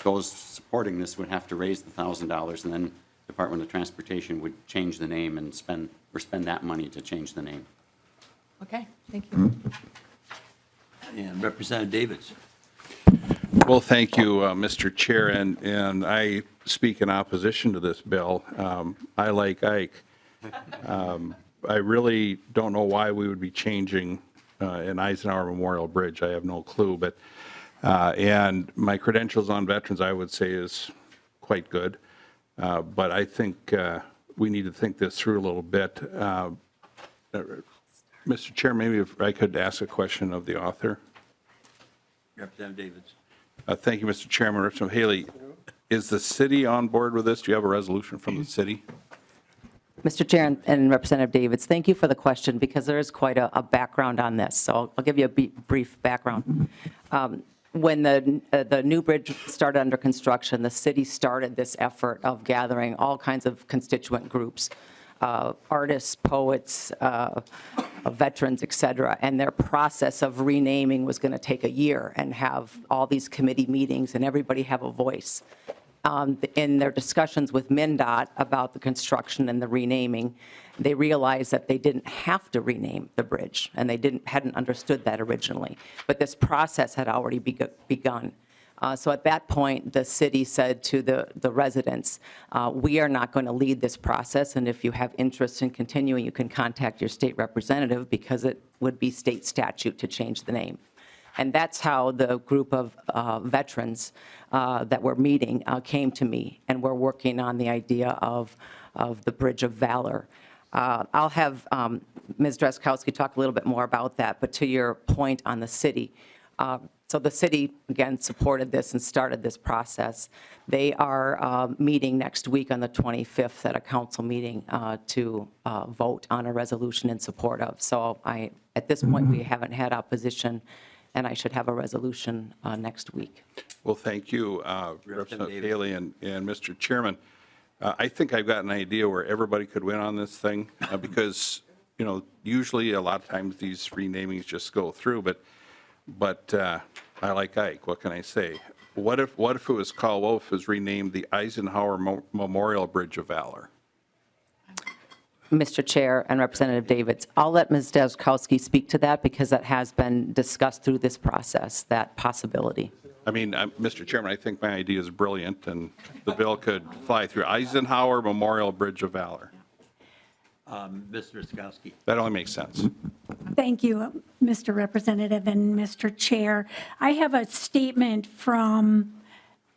those supporting this would have to raise the $1,000, and then Department of Transportation would change the name and spend that money to change the name. Okay, thank you. And Representative Davids. Well, thank you, Mr. Chair, and I speak in opposition to this bill. I like Ike. I really don't know why we would be changing an Eisenhower Memorial Bridge. I have no clue, but and my credentials on veterans, I would say, is quite good. But I think we need to think this through a little bit. Mr. Chair, maybe if I could ask a question of the author. Representative Davids. Thank you, Mr. Chairman. Representative Haley, is the city on board with this? Do you have a resolution from the city? Mr. Chair and Representative Davids, thank you for the question because there is quite a background on this. So I'll give you a brief background. When the new bridge started under construction, the city started this effort of gathering all kinds of constituent groups, artists, poets, veterans, et cetera, and their process of renaming was going to take a year and have all these committee meetings and everybody have a voice. In their discussions with MnDOT about the construction and the renaming, they realized that they didn't have to rename the bridge, and they hadn't understood that originally. But this process had already begun. So at that point, the city said to the residents, we are not going to lead this process, and if you have interest in continuing, you can contact your state representative because it would be state statute to change the name. And that's how the group of veterans that were meeting came to me, and we're working on the idea of the Bridge of Valor. I'll have Ms. Drazkowski talk a little bit more about that, but to your point on the city, so the city, again, supported this and started this process. They are meeting next week on the 25th at a council meeting to vote on a resolution in support of. So at this point, we haven't had opposition, and I should have a resolution next week. Well, thank you, Representative Haley and Mr. Chairman. I think I've got an idea where everybody could win on this thing because, you know, usually a lot of times these renamings just go through, but I like Ike. What can I say? What if it was called? What if it was renamed the Eisenhower Memorial Bridge of Valor? Mr. Chair and Representative Davids, I'll let Ms. Drazkowski speak to that because that has been discussed through this process, that possibility. I mean, Mr. Chairman, I think my idea is brilliant, and the bill could fly through. Eisenhower Memorial Bridge of Valor. Mr. Druskowski. That only makes sense. Thank you, Mr. Representative and Mr. Chair. I have a statement from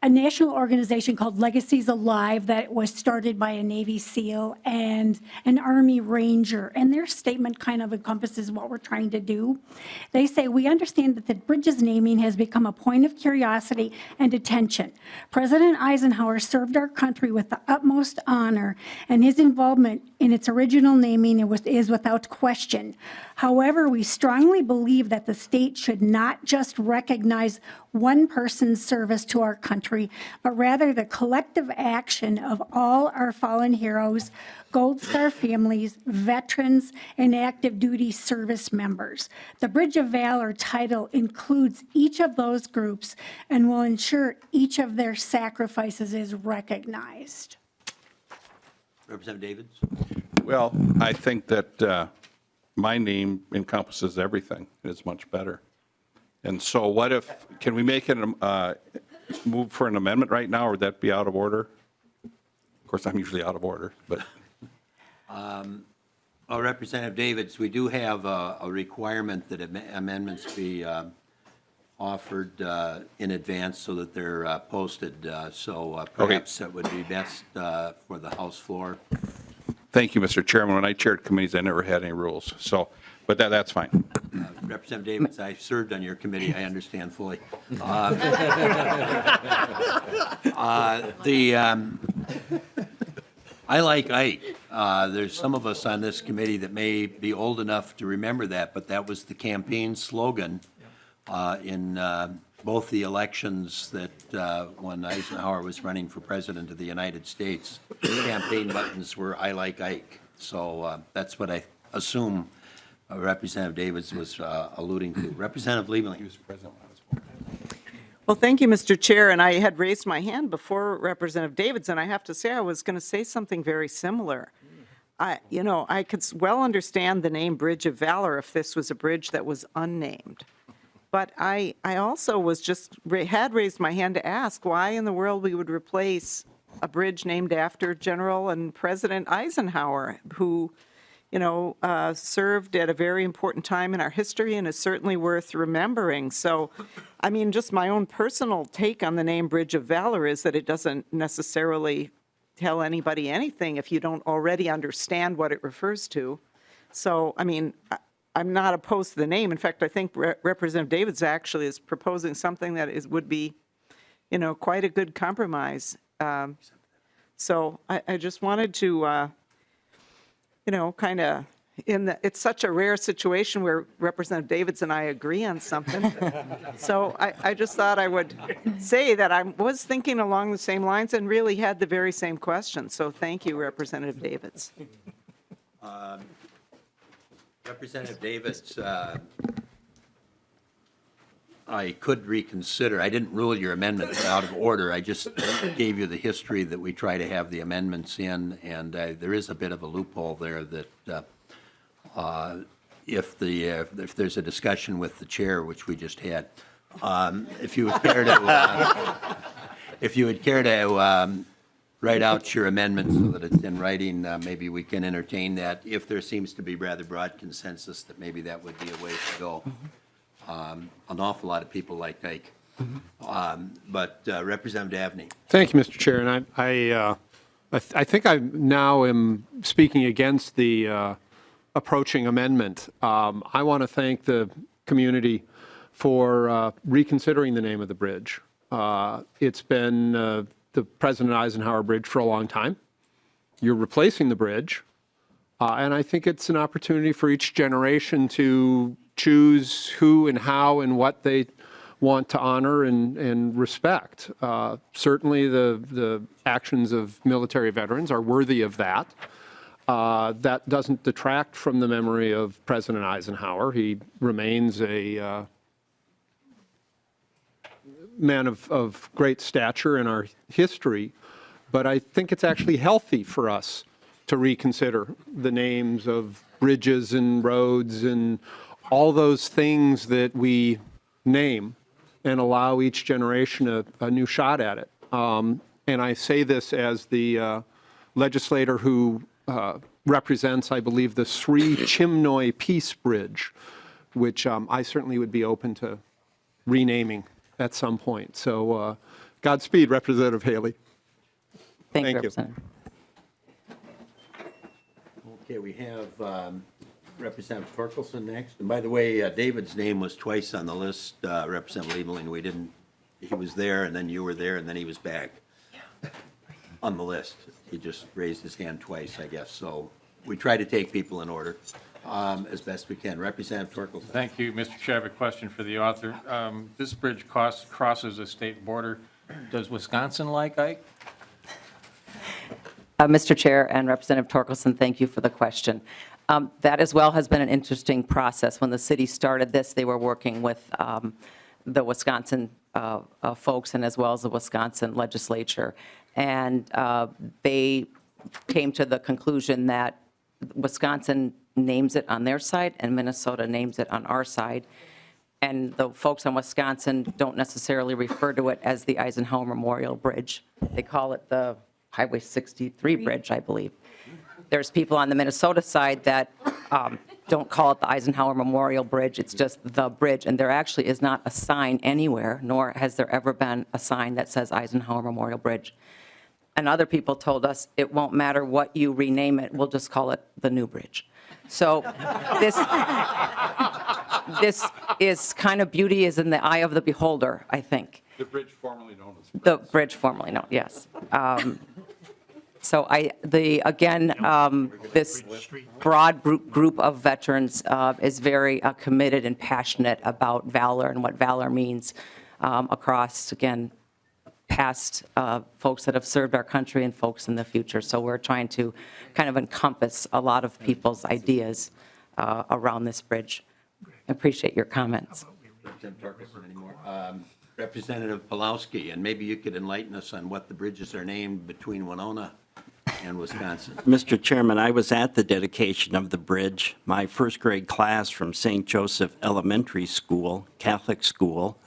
a national organization called Legacies Alive that was started by a Navy SEAL and an Army Ranger, and their statement kind of encompasses what we're trying to do. They say, we understand that the bridge's naming has become a point of curiosity and attention. President Eisenhower served our country with the utmost honor, and his involvement in its original naming is without question. However, we strongly believe that the state should not just recognize one person's service to our country, but rather the collective action of all our fallen heroes, Gold Star families, veterans, and active duty service members. The Bridge of Valor title includes each of those groups and will ensure each of their sacrifices is recognized. Representative Davids? Well, I think that my name encompasses everything. It's much better. And so what if, can we make it, move for an amendment right now, or would that be out of order? Of course, I'm usually out of order, but. Representative Davids, we do have a requirement that amendments be offered in advance so that they're posted. So perhaps that would be best for the House floor. Thank you, Mr. Chairman. When I chaired committees, I never had any rules. So, but that's fine. Representative Davids, I served on your committee. I understand fully. I like Ike. There's some of us on this committee that may be old enough to remember that, but that was the campaign slogan in both the elections that when Eisenhower was running for president of the United States. Campaign buttons were "I like Ike." So that's what I assume Representative Davids was alluding to. Representative Lieberling. He was president when I was born. Well, thank you, Mr. Chair, and I had raised my hand before Representative Davids, and I have to say I was going to say something very similar. I could well understand the name Bridge of Valor if this was a bridge that was unnamed. But I also had raised my hand to ask why in the world we would replace a bridge named after General and President Eisenhower, who served at a very important time in our history and is certainly worth remembering. So, I mean, just my own personal take on the name Bridge of Valor is that it doesn't necessarily tell anybody anything if you don't already understand what it refers to. So, I mean, I'm not opposed to the name. In fact, I think Representative Davids actually is proposing something that would be, quite a good compromise. So I just wanted to kind of, it's such a rare situation where Representative Davids and I agree on something. So I just thought I would say that I was thinking along the same lines and really had the very same question. So thank you, Representative Davids. Representative Davids, I could reconsider. I didn't rule your amendment out of order. I just gave you the history that we try to have the amendments in, and there is a bit of a loophole there that if there's a discussion with the chair, which we just had, if you would care to write out your amendment so that it's in writing, maybe we can entertain that. If there seems to be rather broad consensus that maybe that would be a way to go. An awful lot of people like Ike. But Representative Davney. Thank you, Mr. Chair. And I think I now am speaking against the approaching amendment. I want to thank the community for reconsidering the name of the bridge. It's been the President Eisenhower Bridge for a long time. You're replacing the bridge. And I think it's an opportunity for each generation to choose who and how and what they want to honor and respect. Certainly the actions of military veterans are worthy of that. That doesn't detract from the memory of President Eisenhower. He remains a man of great stature in our history, but I think it's actually healthy for us to reconsider the names of bridges and roads and all those things that we name and allow each generation a new shot at it. And I say this as the legislator who represents, I believe, the Sri Chimnoy Peace Bridge, which I certainly would be open to renaming at some point. So Godspeed, Representative Haley. Thank you, Representative. Okay, we have Representative Torkelson next. And by the way, David's name was twice on the list, Representative Lieberling. He was there, and then you were there, and then he was back on the list. He just raised his hand twice, I guess. So we try to take people in order as best we can. Representative Torkelson. Thank you, Mr. Chair. I have a question for the author. This bridge crosses a state border. Does Wisconsin like Ike? Mr. Chair and Representative Torkelson, thank you for the question. That as well has been an interesting process. When the city started this, they were working with the Wisconsin folks and as well as the Wisconsin legislature. And they came to the conclusion that Wisconsin names it on their side and Minnesota names it on our side. And the folks on Wisconsin don't necessarily refer to it as the Eisenhower Memorial Bridge. They call it the Highway 63 Bridge, I believe. There's people on the Minnesota side that don't call it the Eisenhower Memorial Bridge. It's just the bridge. And there actually is not a sign anywhere, nor has there ever been a sign that says Eisenhower Memorial Bridge. And other people told us it won't matter what you rename it, we'll just call it the new bridge. So this is kind of beauty is in the eye of the beholder, I think. The bridge formerly known as The bridge formerly known, yes. So this broad group of veterans is very committed and passionate about Valor and what Valor means across, again, past folks that have served our country and folks in the future. So we're trying to kind of encompass a lot of people's ideas around this bridge. I appreciate your comments. Representative Pawlowski, and maybe you could enlighten us on what the bridges are named between Winona and Wisconsin. Mr. Chairman, I was at the dedication of the bridge. My first grade class from St. Joseph Elementary School, Catholic school,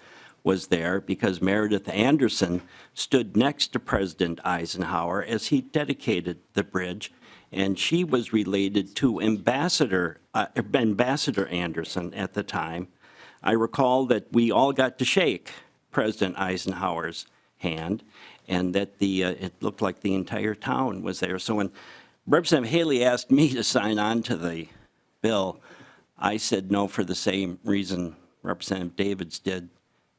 was there because Meredith Anderson stood next to President Eisenhower as he dedicated the bridge, and she was related to Ambassador Anderson at the time. I recall that we all got to shake President Eisenhower's hand, and that it looked like the entire town was there. So when Representative Haley asked me to sign on to the bill, I said no for the same reason Representative Davids did,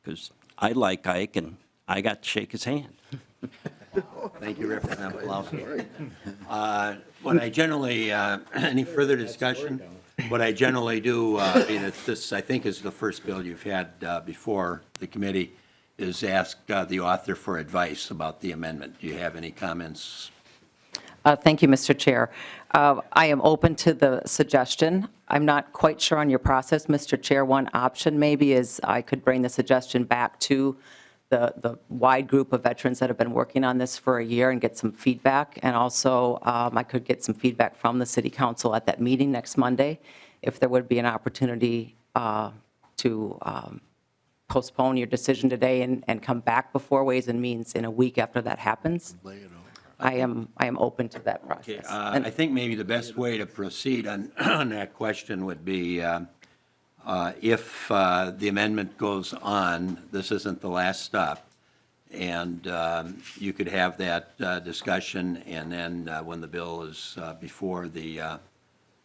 because I like Ike and I got to shake his hand. Thank you, Representative Pawlowski. What I generally, any further discussion? What I generally do, this I think is the first bill you've had before the committee, is ask the author for advice about the amendment. Do you have any comments? Thank you, Mr. Chair. I am open to the suggestion. I'm not quite sure on your process, Mr. Chair. One option maybe is I could bring the suggestion back to the wide group of veterans that have been working on this for a year and get some feedback. And also, I could get some feedback from the City Council at that meeting next Monday, if there would be an opportunity to postpone your decision today and come back before Ways and Means in a week after that happens. I am open to that process. I think maybe the best way to proceed on, on that question would be if the amendment goes on, this isn't the last stop, and you could have that discussion, and then when the bill is before the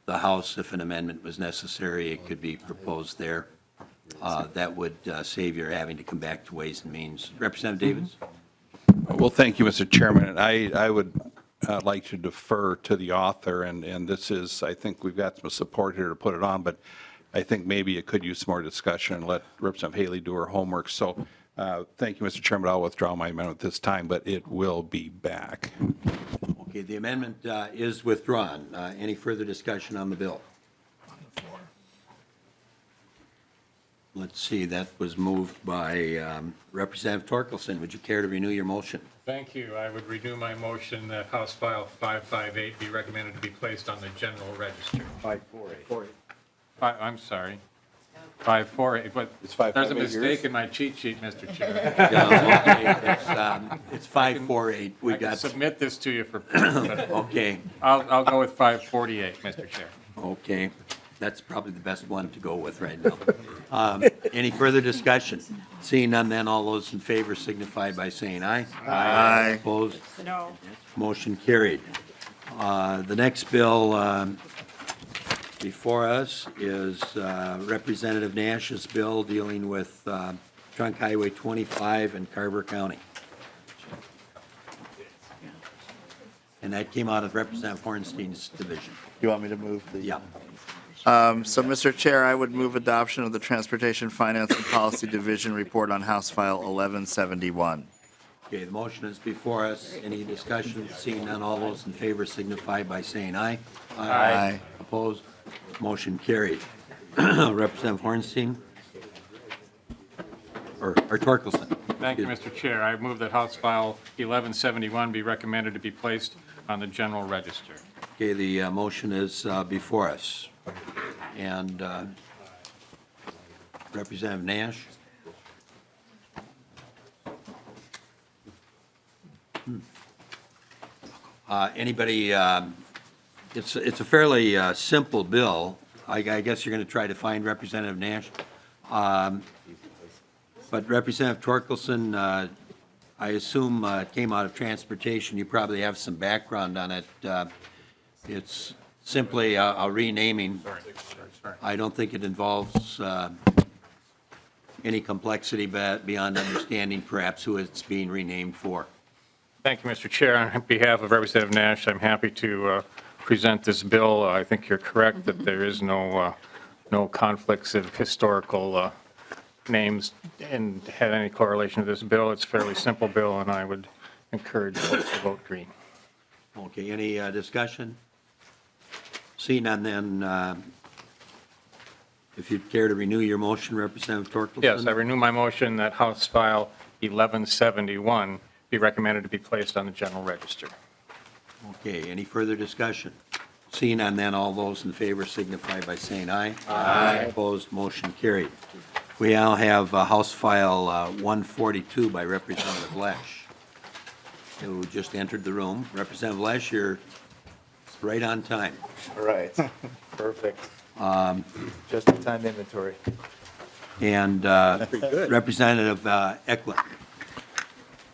House, if an amendment was necessary, it could be proposed there. That would save your having to come back to Ways and Means. Representative Davids? Well, thank you, Mr. Chairman. I would like to defer to the author, and this is, I think we've got some support here to put it on, but I think maybe it could use some more discussion and let Representative Haley do her homework. So thank you, Mr. Chairman. I'll withdraw my amendment this time, but it will be back. Okay, the amendment is withdrawn. Any further discussion on the bill? Let's see, that was moved by Representative Torkelson. Would you care to renew your motion? Thank you. I would renew my motion that House File 558 be recommended to be placed on the general register. 548. I'm sorry. 548, but It's 548 there's a mistake yours? in my cheat sheet, Mr. Chair. Yeah, okay, it's 548. We I can got, submit this to you for proof, but okay, I'll go with 548, Mr. Chair. okay. That's probably the best one to go with right now. Any further discussion? Seeing none, then all those in favor signify by saying aye. Aye. Opposed? No. Motion carried. The next bill before us is Representative Nash's bill dealing with Trunk Highway 25 in Carver County. And that came out of Representative Hornstein's division. You want me to move the? Yeah. So, Mr. Chair, I would move adoption of the Transportation Finance and Policy Division report on House File 1171. Okay, the motion is before us. Any discussion? Seeing none, all those in favor signify by saying aye. Aye. Opposed? Motion carried. Representative Hornstein? Or Torkelson? Thank you, Mr. Chair. I move that House File 1171 be recommended to be placed on the general register. Okay, the motion is before us. And Representative Nash? Anybody, it's a fairly simple bill. I guess you're going to try to find Representative Nash. But Representative Torkelson, I assume came out of transportation. You probably have some background on it. It's simply a renaming. I don't think it involves any complexity beyond understanding perhaps who it's being renamed for. Thank you, Mr. Chair. On behalf of Representative Nash, I'm happy to present this bill. I think you're correct that there is no conflicts of historical names and had any correlation to this bill. It's a fairly simple bill, and I would encourage folks to vote green. Okay, any discussion? Seeing none, then, if you'd care to renew your motion, Representative Torkelson? Yes, I renew my motion that House File 1171 be recommended to be placed on the general register. Okay, any further discussion? Seeing none, then, all those in favor signify by saying aye. Aye. Opposed, motion carried. We now have House File 142 by Representative Lesch, who just entered the room. Representative Lesch, you're right on time. All right, perfect. Just-in-time inventory. And Pretty good. Representative Eklund.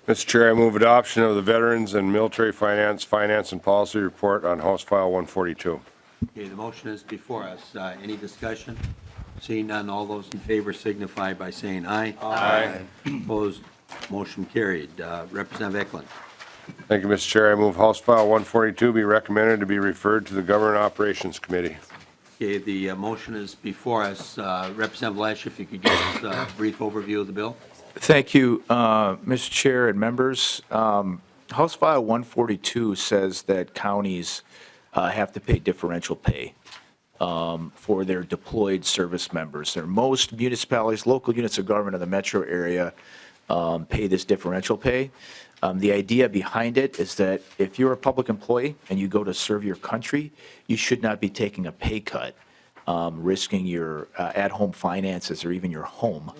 Mr. Chair, I move adoption of the Veterans and Military Finance and Policy Report on House File 142. Okay, the motion is before us. Any discussion? Seeing none, all those in favor signify by saying aye. Aye. Opposed, motion carried. Representative Eklund. Thank you, Mr. Chair. I move House File 142 be recommended to be referred to the Government Operations Committee. Okay, the motion is before us. Representative Lesch, if you could give us a brief overview of the bill. Thank you, Mr. Chair and members. House File 142 says that counties have to pay differential pay for their deployed service members. Most municipalities, local units of government in the metro area pay this differential pay. The idea behind it is that if you're a public employee and you go to serve your country, you should not be taking a pay cut, risking your at-home finances or even your home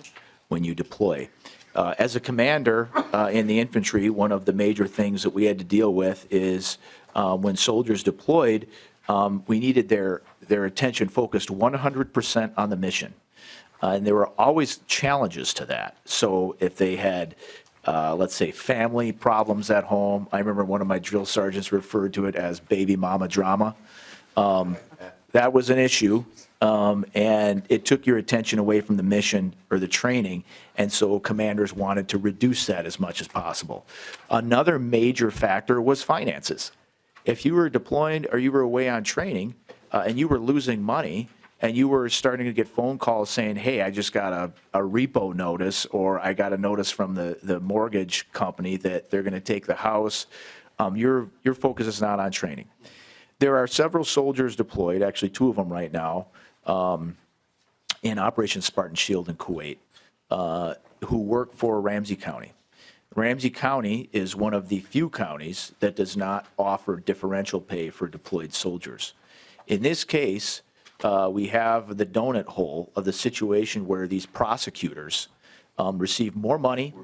when you deploy. As a commander in the infantry, one of the major things that we had to deal with is when soldiers deployed, we needed their attention focused 100% on the mission. And there were always challenges to that. So if they had, let's say, family problems at home, I remember one of my drill sergeants referred to it as baby mama drama. That was an issue, and it took your attention away from the mission or the training, and so commanders wanted to reduce that as much as possible. Another major factor was finances. If you were deployed or you were away on training and you were losing money and you were starting to get phone calls saying, hey, I just got a repo notice, or I got a notice from the mortgage company that they're going to take the house, your focus is not on training. There are several soldiers deployed, actually two of them right now, in Operation Spartan Shield in Kuwait, who work for Ramsey County. Ramsey County is one of the few counties that does not offer differential pay for deployed soldiers. In this case, we have the donut hole of the situation where these prosecutors receive more money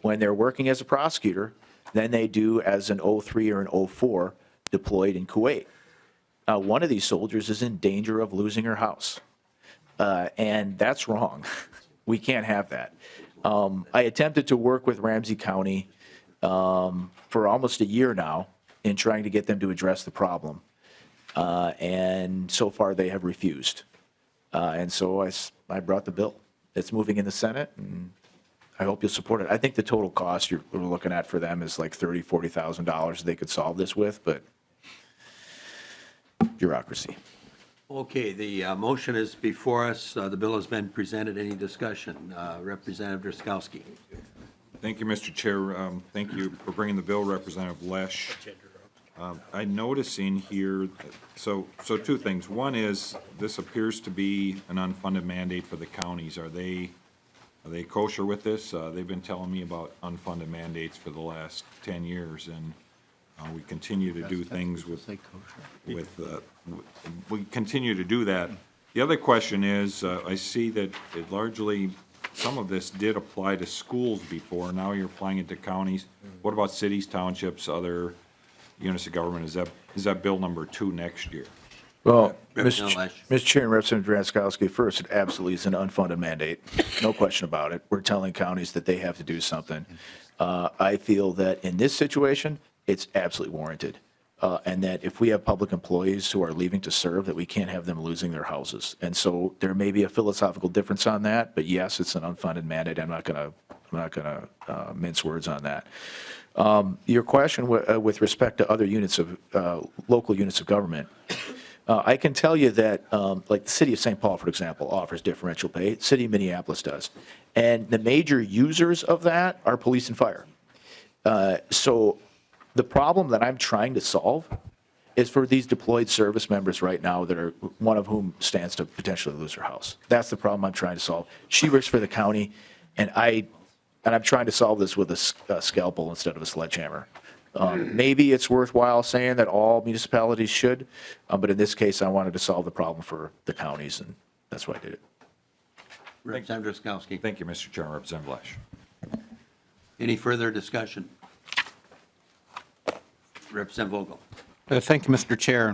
when they're working as a prosecutor than they do as an 03 or an 04 deployed in Kuwait. One of these soldiers is in danger of losing her house, and that's wrong. We can't have that. I attempted to work with Ramsey County for almost a year now in trying to get them to address the problem, and so far they have refused. And so I brought the bill. It's moving in the Senate, and I hope you'll support it. I think the total cost we're looking at for them is like $30,000, $40,000 they could solve this with, but bureaucracy. Okay, the motion is before us. The bill has been presented. Any discussion? Representative Drazkowski. Thank you, Mr. Chair. Thank you for bringing the bill, Representative Lesch. I notice in here, so two things. One is, this appears to be an unfunded mandate for the counties. Are they kosher with this? They've been telling me about unfunded mandates for the last 10 years, and we continue to do things with we continue to do that. The other question is, I see that it largely, some of this did apply to schools before. Now you're applying it to counties. What about cities, townships, other units of government? Is that bill number 2 next year? Well, Representative Mr. Chair and Representative Drazkowski, first, it absolutely is an unfunded mandate. No question about it. We're telling counties that they have to do something. I feel that in this situation, it's absolutely warranted. And that if we have public employees who are leaving to serve, that we can't have them losing their houses. And so there may be a philosophical difference on that, but yes, it's an unfunded mandate. I'm not going to mince words on that. Your question with respect to other units of local units of government, I can tell you that, like the city of St. Paul, for example, offers differential pay. City of Minneapolis does. And the major users of that are police and fire. So the problem that I'm trying to solve is for these deployed service members right now that are, one of whom stands to potentially lose her house. That's the problem I'm trying to solve. She works for the county, and I'm trying to solve this with a scalpel instead of a sledgehammer. Maybe it's worthwhile saying that all municipalities should, but in this case, I wanted to solve the problem for the counties, and that's why I did it. Representative Drazkowski. Thank you, Mr. Chairman. Representative Lesch. Any further discussion? Representative Vogel. Thank you, Mr. Chair,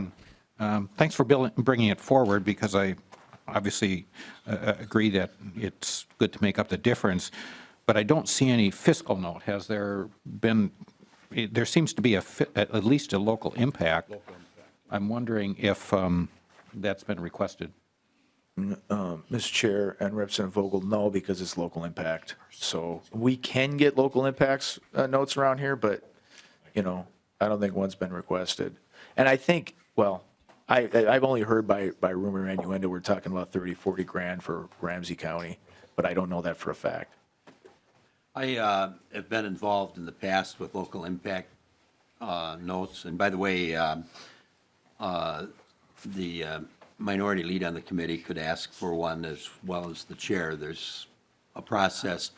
and thanks for bringing it forward, because I obviously agree that it's good to make up the difference, but I don't see any fiscal note. Has there been, there seems to be at least a local impact. I'm wondering if that's been requested. Mr. Chair and Representative Vogel, no, because it's local impact. So we can get local impacts notes around here, but, you know, I don't think one's been requested. And I think, well, I've only heard by rumor and innuendo, we're talking about 30, 40 grand for Ramsey County, but I don't know that for a fact. I have been involved in the past with local impact notes. And by the way, the minority lead on the committee could ask for one as well as the chair. There's a process.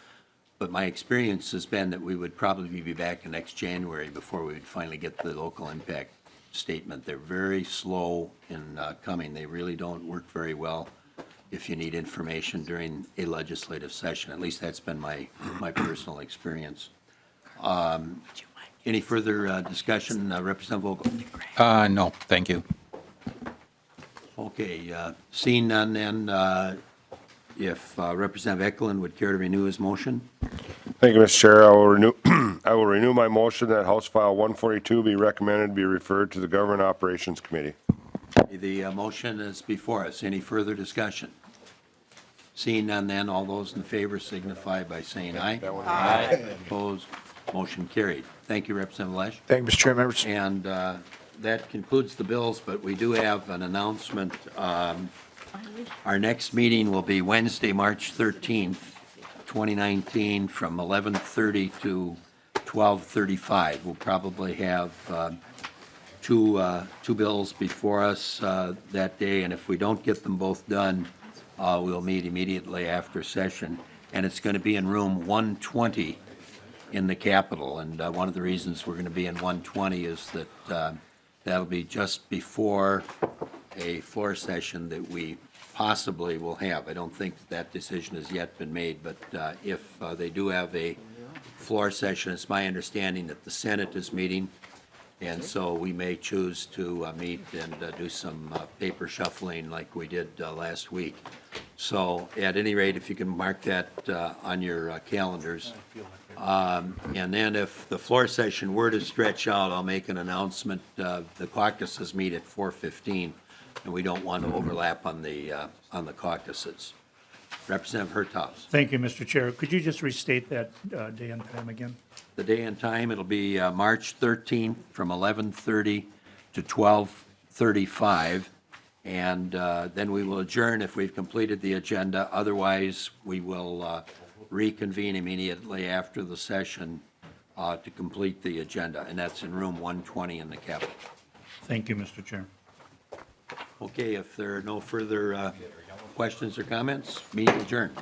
But my experience has been that we would probably be back in next January before we would finally get the local impact statement. They're very slow in coming. They really don't work very well if you need information during a legislative session. At least that's been my personal experience. Any further discussion? Representative Vogel? No, thank you. Okay, seeing none then, if Representative Eklund would care to renew his motion? Thank you, Mr. Chair. I will renew my motion that House File 142 be recommended to be referred to the Government Operations Committee. The motion is before us. Any further discussion? Seeing none then, all those in favor signify by saying aye. Aye. Opposed? Motion carried. Thank you, Representative Lesch. Thank you, Mr. Chair, members. And that concludes the bills, but we do have an announcement. Our next meeting will be Wednesday, March 13th, 2019, from 11:30 to 12:35. We'll probably have two bills before us that day, and if we don't get them both done, we'll meet immediately after session. And it's going to be in room 120 in the Capitol. And one of the reasons we're going to be in 120 is that that'll be just before a floor session that we possibly will have. I don't think that decision has yet been made, but if they do have a floor session, it's my understanding that the Senate is meeting, and so we may choose to meet and do some paper shuffling like we did last week. So at any rate, if you can mark that on your calendars. And then if the floor session were to stretch out, I'll make an announcement. The caucuses meet at 4:15, and we don't want to overlap on the caucuses. Representative Hertaus. Thank you, Mr. Chair. Could you just restate that day and time again? The day and time, it'll be March 13th from 11:30 to 12:35. And then we will adjourn if we've completed the agenda. Otherwise, we will reconvene immediately after the session to complete the agenda. And that's in room 120 in the Capitol. Thank you, Mr. Chair. Okay, if there are no further questions or comments, meeting adjourned.